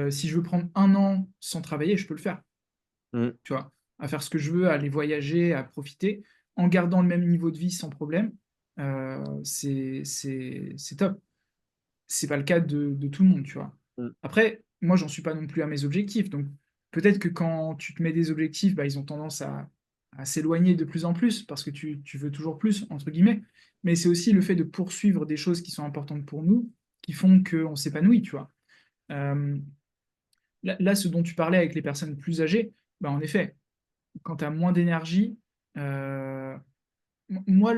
si je veux prendre un an sans travailler, je peux le faire, Mm, tu vois, à faire ce que je veux, à aller voyager, à profiter, en gardant le même niveau de vie sans problème. C'est top. C'est pas le cas de tout le monde, tu vois. mm, Après, moi, j'en suis pas non plus à mes objectifs. Donc, peut-être que quand tu te mets des objectifs, bah, ils ont tendance à s'éloigner de plus en plus parce que tu veux toujours plus, entre guillemets. Mais c'est aussi le fait de poursuivre des choses qui sont importantes pour nous qui font qu'on s'épanouit, tu vois. Euh, là, ce dont tu parlais avec les personnes plus âgées, bah, en effet, quand tu as moins d'énergie, euh, moi,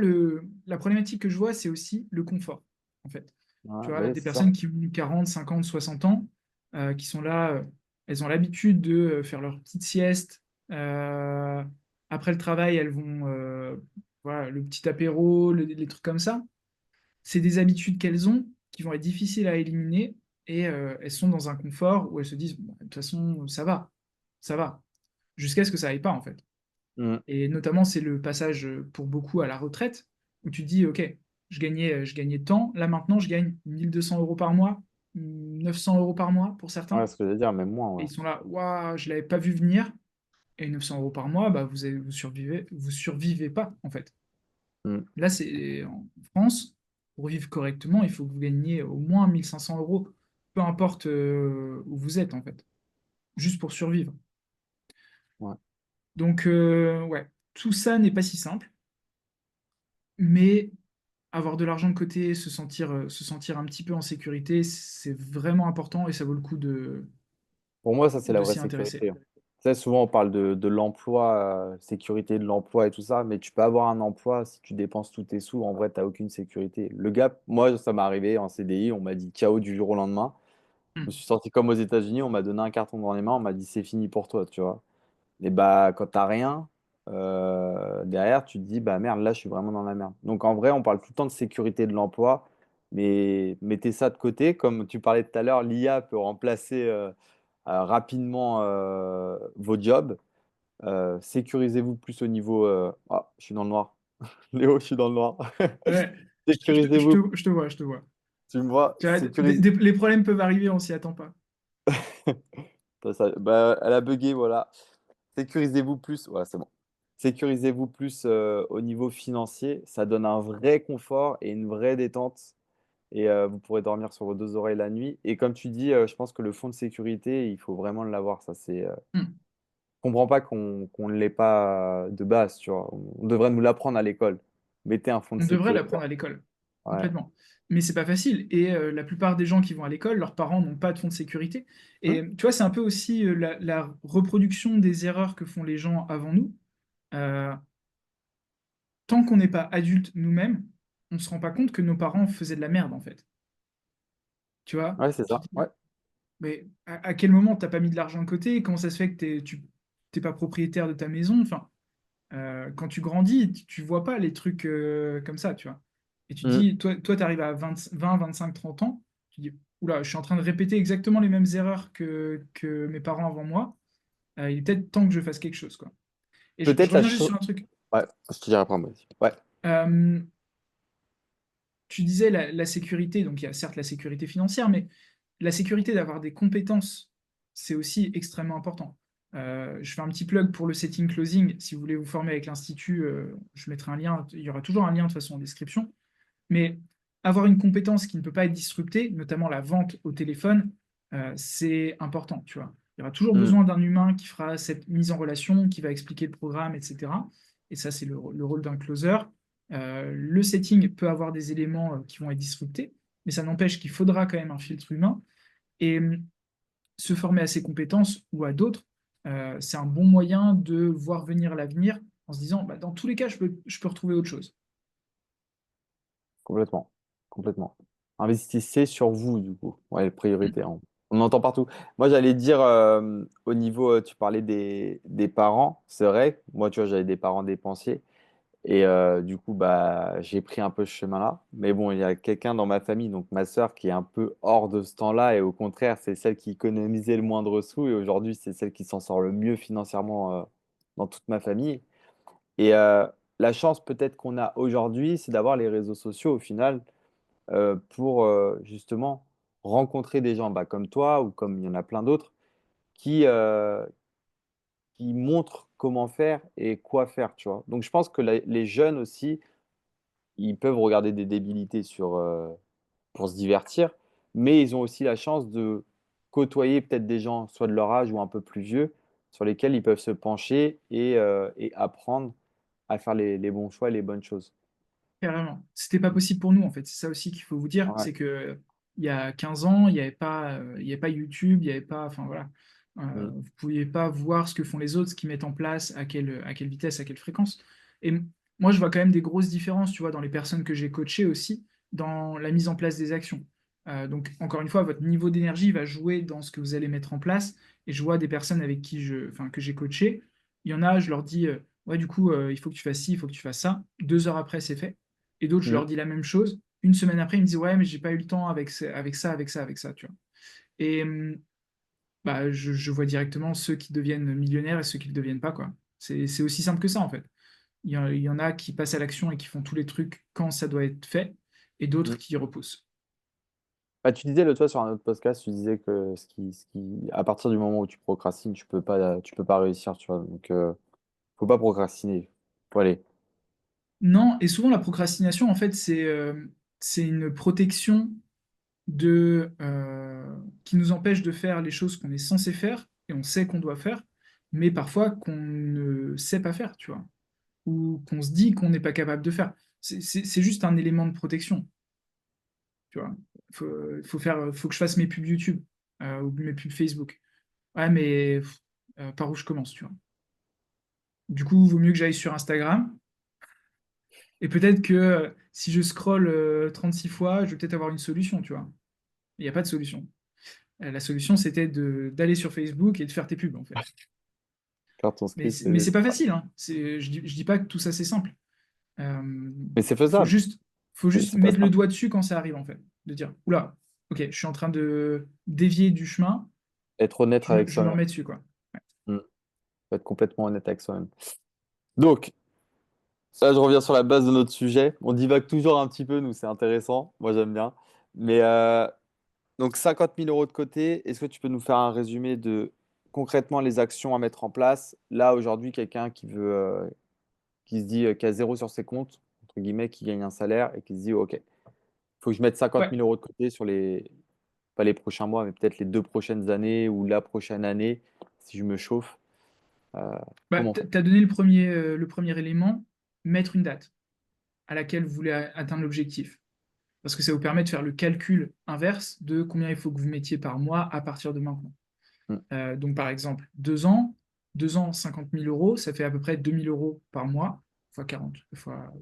la problématique que je vois, c'est aussi le confort, en fait. ouais, Tu vois, ouais, des c'est ça. personnes qui ont 40, 50, 60 ans, qui sont là, elles ont l'habitude de faire leur petite sieste. euh, Après le travail, elles vont, voilà, le petit apéro, les trucs comme ça. C'est des habitudes qu'elles ont qui vont être difficiles à éliminer et elles sont dans un confort où elles se disent, bon, de toute façon, ça va, jusqu'à ce que ça aille pas, en fait. Mm, Et notamment, c'est le passage pour beaucoup à la retraite, où tu te dis, OK, je gagnais tant, là maintenant, je gagne 1 200 € par mois, 900 € par mois pour ouais, certains, ce que je veux dire, même moi, et ouais. ils sont là, waouh, je ne l'avais pas vu venir, et 900 € par mois, bah, vous survivez pas, en fait. Mm, Là, c'est en France, pour vivre correctement, il faut que vous gagniez au moins 1 500 €, peu importe où vous êtes, en fait, juste pour survivre. ouais. Donc, ouais, tout ça n'est pas si simple, mais avoir de l'argent de côté, se sentir un petit peu en sécurité, c'est vraiment important et ça vaut le coup Pour moi, ça, c'est la de vraie s'y intéresser. sécurité, hein. Tu sais, souvent, on parle de l'emploi, sécurité de l'emploi et tout ça, mais tu peux avoir un emploi si tu dépenses tous tes sous. En vrai, tu n'as aucune sécurité. Le gars, moi, ça m'est arrivé en CDI, on m'a dit ciao du jour au lendemain. Je me Hmm. suis sorti comme aux États-Unis, on m'a donné un carton dans les mains, on m'a dit c'est fini pour toi, tu vois. Et bah, quand t'as rien, derrière, tu te dis, bah merde, là, je suis vraiment dans la merde. Donc en vrai, on parle tout le temps de sécurité de l'emploi, mais mettez ça de côté. Comme tu parlais tout à l'heure, l'IA peut remplacer rapidement vos jobs. Sécurisez-vous plus au niveau. Ah, je suis dans le noir. Léo, je suis dans le noir. Ouais, Sécurisez-vous. je te vois. Tu me vois? Tu vois, les problèmes peuvent arriver, on s'y attend pas. Bah, elle a bugué, voilà. Sécurisez-vous plus. Ouais, c'est bon. Sécurisez-vous plus au niveau financier. Ça donne un vrai confort et une vraie détente. Et vous pourrez dormir sur vos deux oreilles la nuit. Et comme tu dis, je pense que le fonds de sécurité, il faut vraiment l'avoir. Ça, c'est. Hmm. Je comprends pas qu'on ne l'ait pas de base, tu vois. On devrait nous l'apprendre à l'école. Mettez un fonds de On devrait sécurité. l'apprendre à l'école, Ouais. complètement. Mais c'est pas facile. Et la plupart des gens qui vont à l'école, leurs parents n'ont pas de fonds de sécurité. Hum, Et tu vois, c'est un peu aussi la reproduction des erreurs que font les gens avant nous. Euh, Tant qu'on n'est pas adulte nous-mêmes, on ne se rend pas compte que nos parents faisaient de la merde, en fait. Tu vois? ouais, c'est Tu ça. te Ouais. dis, mais à quel moment t'as pas mis de l'argent de côté? Comment ça se fait que tu t'es pas propriétaire de ta maison? Enfin, quand tu grandis, tu vois pas les trucs comme ça, tu vois. Et tu te Hum. dis, toi tu arrives à 25, 30 ans, tu dis, oula, je suis en train de répéter exactement les mêmes erreurs que mes parents avant moi. Il est peut-être temps que je fasse quelque chose, quoi. Et je Peut-être la reviens juste chose. sur un truc. Ouais, je te dirai après, moi aussi. Ouais. Euh, Tu disais la sécurité, donc il y a certes la sécurité financière, mais la sécurité d'avoir des compétences, c'est aussi extrêmement important. Je fais un petit plug pour le setting closing. Si vous voulez vous former avec l'Institut, je mettrai un lien. Il y aura toujours un lien de toute façon en description. Mais avoir une compétence qui ne peut pas être disruptée, notamment la vente au téléphone, c'est important, tu vois. Il y aura toujours Mm. besoin d'un humain qui fera cette mise en relation, qui va expliquer le programme, etc. Et ça, c'est le rôle d'un closer. Le setting peut avoir des éléments qui vont être disruptés, mais ça n'empêche qu'il faudra quand même un filtre humain. Et se former à ces compétences ou à d'autres, c'est un bon moyen de voir venir l'avenir en se disant, bah, dans tous les cas, je peux retrouver autre chose. Complètement. Complètement. Investissez sur vous, du coup. Ouais, priorité, hein. On entend partout. Moi, j'allais dire, au niveau, tu parlais des parents, c'est vrai. Moi, tu vois, j'avais des parents dépensiers. Et du coup, bah, j'ai pris un peu ce chemin-là. Mais bon, il y a quelqu'un dans ma famille, donc ma sœur, qui est un peu hors de ce temps-là. Et au contraire, c'est celle qui économisait le moindre sou. Et aujourd'hui, c'est celle qui s'en sort le mieux financièrement dans toute ma famille. Et la chance peut-être qu'on a aujourd'hui, c'est d'avoir les réseaux sociaux au final pour justement rencontrer des gens bah, comme toi ou comme il y en a plein d'autres qui, euh, qui montrent comment faire et quoi faire, tu vois. Donc je pense que les jeunes aussi, ils peuvent regarder des débilités pour se divertir, mais ils ont aussi la chance de côtoyer peut-être des gens, soit de leur âge ou un peu plus vieux, sur lesquels ils peuvent se pencher et apprendre à faire les bons choix et les bonnes choses. Carrément. C'était pas possible pour nous, en fait. C'est ça aussi qu'il faut vous dire, Ouais. c'est que il y a 15 ans, il y avait pas YouTube, il y avait pas, enfin voilà. Mm. Vous pouviez pas voir ce que font les autres, ce qu'ils mettent en place, à quelle vitesse, à quelle fréquence. Et moi, je vois quand même des grosses différences, tu vois, dans les personnes que j'ai coachées aussi, dans la mise en place des actions. Donc, encore une fois, votre niveau d'énergie va jouer dans ce que vous allez mettre en place. Et je vois des personnes avec qui enfin, que j'ai coachées. Il y en a, je leur dis, ouais, du coup, il faut que tu fasses ci, il faut que tu fasses ça. 2 heures après, c'est fait. Et d'autres, je Mm. leur dis la même chose. Une semaine après, ils me disent, ouais, mais j'ai pas eu le temps avec, avec ça, avec ça, avec ça, tu vois. Et bah, je vois directement ceux qui deviennent millionnaires et ceux qui ne le deviennent pas, quoi. C'est aussi simple que ça, en fait. Il y en a qui passent à l'action et qui font tous les trucs quand ça doit être fait, et d'autres Mm. qui repoussent. Bah, tu disais l'autre fois sur un autre podcast, tu disais que à partir du moment où tu procrastines, tu peux pas réussir, tu vois. Donc, faut pas procrastiner. Faut aller. Non, et souvent la procrastination, en fait, c'est une protection qui nous empêche de faire les choses qu'on est censé faire et on sait qu'on doit faire, mais parfois qu'on ne sait pas faire, tu vois, ou qu'on se dit qu'on n'est pas capable de faire. C'est juste un élément de protection, tu vois. Faut que je fasse mes pubs YouTube ou mes pubs Facebook. Ouais, mais par où je commence, tu vois. Du coup, il vaut mieux que j'aille sur Instagram. Et peut-être que si je scrolle 36 fois, je vais peut-être avoir une solution, tu vois. Il n'y a pas de solution. La solution, c'était d'aller sur Facebook et de faire tes pubs, en fait. Faire ton Mais, script. mais c'est pas facile, hein. Je dis pas que tout ça, c'est simple. Euh, Mais c'est faut faisable. juste, faut juste C'est pas mettre le simple. doigt dessus quand ça arrive, en fait. De dire, oula, ok, je suis en train de dévier du chemin, Être honnête avec je me soi-même. remets dessus, quoi. Mm. Faut être complètement honnête avec soi-même. Donc, ça, je reviens sur la base de notre sujet. On divague toujours un petit peu, nous, c'est intéressant. Moi, j'aime bien. Mais donc, 50 000 € de côté, est-ce que tu peux nous faire un résumé de concrètement les actions à mettre en place? Là, aujourd'hui, quelqu'un qui se dit, qui a zéro sur ses comptes, entre guillemets, qui gagne un salaire et qui se dit, OK, il faut que je mette 50 Ouais. 000 € de côté sur pas les prochains mois, mais peut-être les 2 prochaines années ou la prochaine année, si je me chauffe. Euh, Bah, comment on fait? t'as donné le premier élément, mettre une date à laquelle vous voulez atteindre l'objectif. Parce que ça vous permet de faire le calcul inverse de combien il faut que vous mettiez par mois à partir de maintenant. Mm. Donc, par exemple, 2 ans, 2 ans, 50 000 euros, ça fait à peu près 2 000 euros par mois, fois 40, fois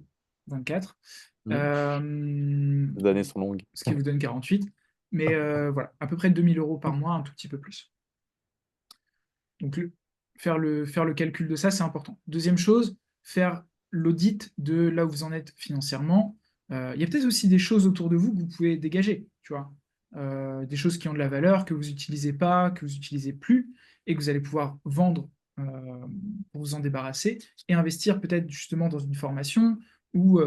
24, Mm. euh, Les années sont longues. ce qui vous donne 48. Mais voilà, à peu près 2 000 euros par mois, un tout petit peu plus. Donc, faire le calcul de ça, c'est important. Deuxième chose, faire l'audit de là où vous en êtes financièrement. Il y a peut-être aussi des choses autour de vous que vous pouvez dégager, tu vois. Des choses qui ont de la valeur, que vous n'utilisez pas, que vous n'utilisez plus, et que vous allez pouvoir vendre pour vous en débarrasser, et investir peut-être justement dans une formation ou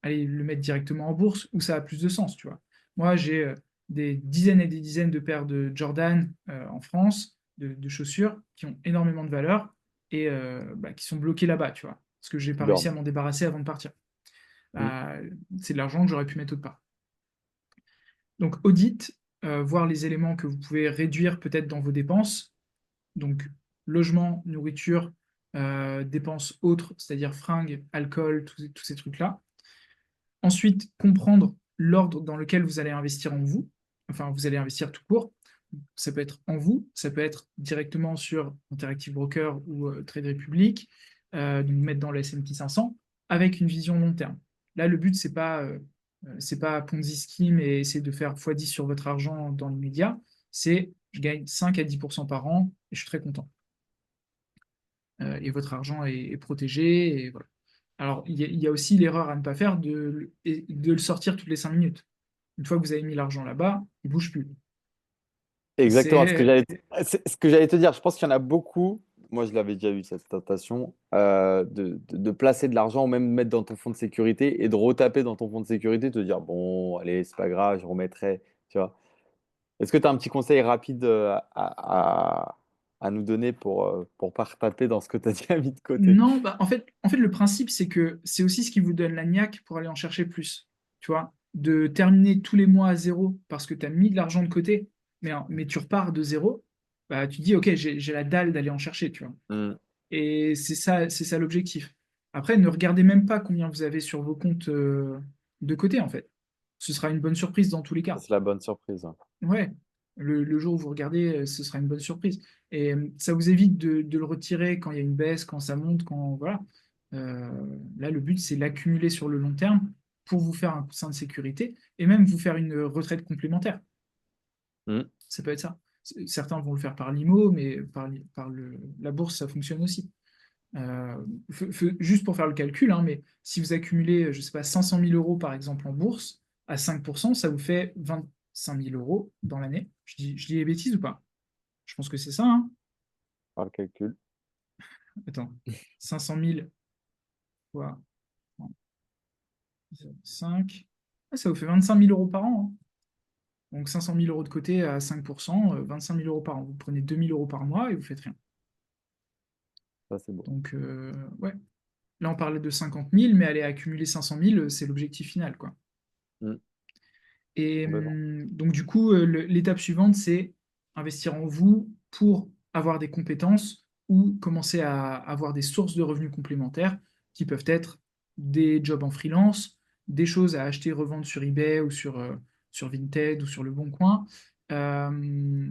aller le mettre directement en bourse, où ça a plus de sens, tu vois. Moi, j'ai des dizaines et des dizaines de paires de Jordan en France de chaussures qui ont énormément de valeur et bah, qui sont bloquées là-bas, tu vois. Parce que j'ai pas réussi Burn. à m'en débarrasser avant de partir. Mm. Bah, c'est de l'argent que j'aurais pu mettre autre part. Donc, audit, voir les éléments que vous pouvez réduire peut-être dans vos dépenses. Donc, logement, nourriture, dépenses autres, c'est-à-dire fringues, alcool, tous ces trucs-là. Ensuite, comprendre l'ordre dans lequel vous allez investir en vous, enfin, vous allez investir tout court. Ça peut être en vous, ça peut être directement sur Interactive Broker ou Trade Republic, donc mettre dans le S&P 500 avec une vision long terme. Là, le but, c'est pas Ponzi scheme et essayer de faire x10 sur votre argent dans l'immédiat. C'est je gagne 5 à 10% par an et je suis très content. Et votre argent est protégé. Et voilà. Alors, il y a aussi l'erreur à ne pas faire de le sortir toutes les 5 minutes. Une fois que vous avez mis l'argent là-bas, il ne bouge plus. Exactement, C'est c'est ce que j'allais te dire. Je pense qu'il y en a beaucoup. Moi, je l'avais déjà eu, cette tentation, de placer de l'argent ou même mettre dans ton fonds de sécurité et de retaper dans ton fonds de sécurité, te dire, bon, allez, c'est pas grave, je remettrai. Tu vois. Est-ce que tu as un petit conseil rapide à nous donner pour pas retaper dans ce que tu as déjà mis de côté? Non, bah, en fait, le principe, c'est que c'est aussi ce qui vous donne la niaque pour aller en chercher plus. Tu vois, de terminer tous les mois à zéro parce que tu as mis de l'argent de côté, mais tu repars de zéro, bah, tu te dis, OK, j'ai la dalle d'aller en chercher, tu vois. Hmm, Et c'est ça l'objectif. Après, ne regardez même pas combien vous avez sur vos comptes de côté, en fait. Ce sera une bonne surprise dans tous les ça, cas. c'est la bonne surprise. Hein. Ouais, le jour où vous regardez, ce sera une bonne surprise. Et ça vous évite de le retirer quand il y a une baisse, quand ça monte, quand voilà. Euh, Là, le but, c'est l'accumuler sur le long terme pour vous faire un coussin de sécurité et même vous faire une retraite complémentaire. Hmm, Ça peut être ça. Certains vont le faire par l'IMO, mais la bourse, ça fonctionne aussi. Euh, Juste pour faire le calcul, hein, mais si vous accumulez, je ne sais pas, 500 000 euros par exemple en bourse, à 5%, ça vous fait 25 000 euros dans l'année. Je dis les bêtises ou pas? Je pense que c'est ça, hein. par le calcul. Attends, 500 000 fois 5, ça vous fait 25 000 euros par an, hein. Donc 500 000 euros de côté à 5%, 25 000 euros par an. Vous prenez 2 000 euros par mois et vous faites rien. Ça, c'est beau. Donc, ouais. Là, on parlait de 50 000, mais aller accumuler 500 000, c'est l'objectif final, quoi. Hmm, Et complètement. donc, du coup, l'étape suivante, c'est investir en vous pour avoir des compétences ou commencer à avoir des sources de revenus complémentaires qui peuvent être des jobs en freelance, des choses à acheter et revendre sur eBay ou sur Vinted ou sur Le Bon Coin, euh,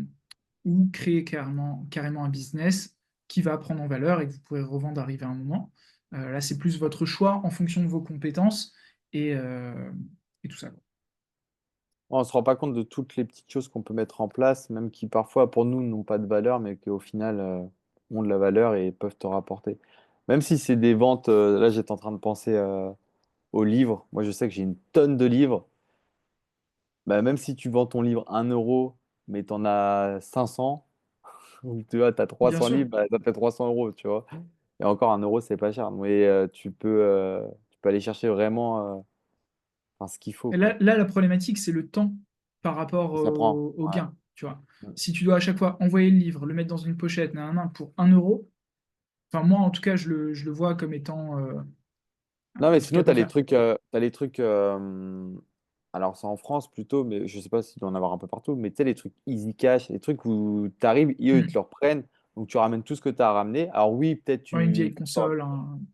ou créer carrément un business qui va prendre en valeur et que vous pourrez revendre arrivé à un moment. Là, c'est plus votre choix en fonction de vos compétences et, euh, et tout ça, quoi. On ne se rend pas compte de toutes les petites choses qu'on peut mettre en place, même qui parfois pour nous n'ont pas de valeur, mais qui au final ont de la valeur et peuvent te rapporter. Même si c'est des ventes, là j'étais en train de penser aux livres. Moi je sais que j'ai une tonne de livres. Bah, même si tu vends ton livre 1 euro, mais tu en as 500, ou tu vois, tu as Bien 300 sûr. livres, bah, ça fait 300 euros, tu vois. Et encore 1 euro, c'est pas cher. Mais tu peux aller chercher vraiment enfin, ce qu'il faut, Et quoi. là, la problématique, c'est le temps par rapport Ça prend. au Ouais. gain. Tu vois. Si tu dois à chaque fois envoyer le livre, le mettre dans une pochette, nanana, pour 1 euro, enfin moi en tout cas, je le vois comme étant Non, un mais truc à sinon, pas faire. t'as les trucs alors c'est en France plutôt, mais je sais pas s'il doit en avoir un peu partout, mais tu sais, les trucs Easy Cash, les trucs où tu arrives, eux, ils te Hmm. le reprennent, donc tu ramènes tout ce que tu as ramené. Alors oui, peut-être Ouais, une vieille tu console,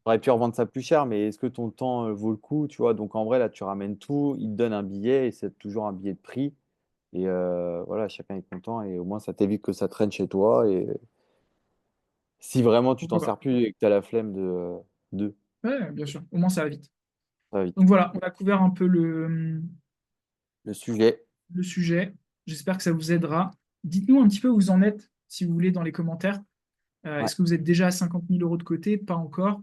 aurais pu revendre ça plus cher, mais est-ce que ton temps vaut le coup, tu vois? Donc en vrai, là, tu ramènes tout, ils te donnent un billet, et c'est toujours un billet de prix, et voilà, chacun est content, et au moins, ça t'évite que ça traîne chez toi, et si vraiment tu t'en pourquoi sers pas. plus et que tu as la flemme de, Ouais, bien sûr. Au moins ça va vite. ça va vite. Donc voilà, on a couvert un peu Le sujet, le sujet. J'espère que ça vous aidera. Dites-nous un petit peu où vous en êtes, si vous voulez, dans les commentaires. ouais. Est-ce que vous êtes déjà à 50 000 euros de côté? Pas encore.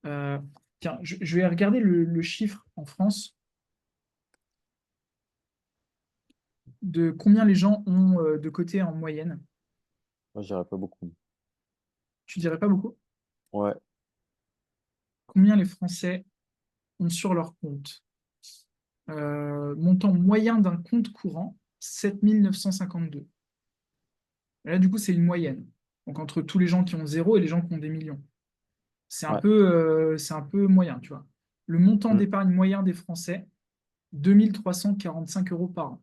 Euh, Tiens, je vais regarder le chiffre en France de combien les gens ont de côté en moyenne. Moi, je dirais pas beaucoup. Tu dirais pas beaucoup? Ouais. Combien les Français ont sur leur compte? Montant moyen d'un compte courant, 7 952. Là, du coup, c'est une moyenne. Donc, entre tous les gens qui ont zéro et les gens qui ont des millions. Ouais. C'est un peu moyen, tu vois. Le montant Mm. d'épargne moyen des Français, 2 345 euros par an.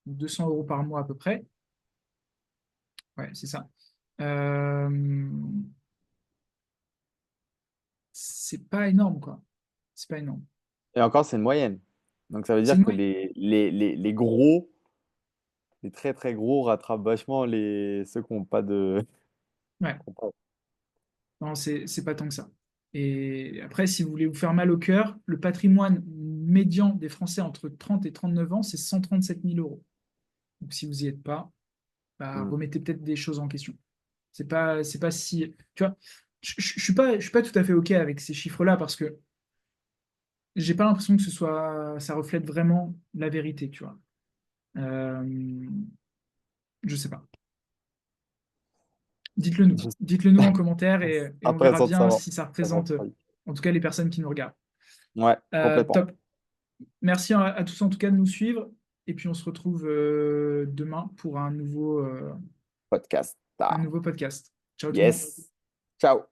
200 euros par mois à peu près. Ouais, c'est ça. Euh, c'est pas énorme, quoi. C'est pas énorme. Et encore, c'est une moyenne. Donc ça veut C'est dire une que moyenne. les gros, les très très gros rattrapent vachement ceux qui n'ont pas de. Ouais, qui ont pas- non, c'est pas tant que ça. Et après, si vous voulez vous faire mal au cœur, le patrimoine médian des Français entre 30 et 39 ans, c'est 137 000 euros. Donc si vous n'y êtes pas, bah, Hmm. remettez peut-être des choses en question. C'est pas si. Tu vois, je suis pas tout à fait OK avec ces chiffres-là parce que j'ai pas l'impression que ça reflète vraiment la vérité, tu vois. Euh, je sais pas. Dites-le nous. Je- Dites-le nous en commentaire et on verra Intéressant de bien savoir. si ça Ça va représente, pas. en tout cas, les personnes qui nous regardent. Ouais, complètement. Top. Merci à tous en tout cas de nous suivre. Et puis on se retrouve demain pour un Podcast. un Ah, nouveau podcast. Ciao tout le monde. yes. Ciao.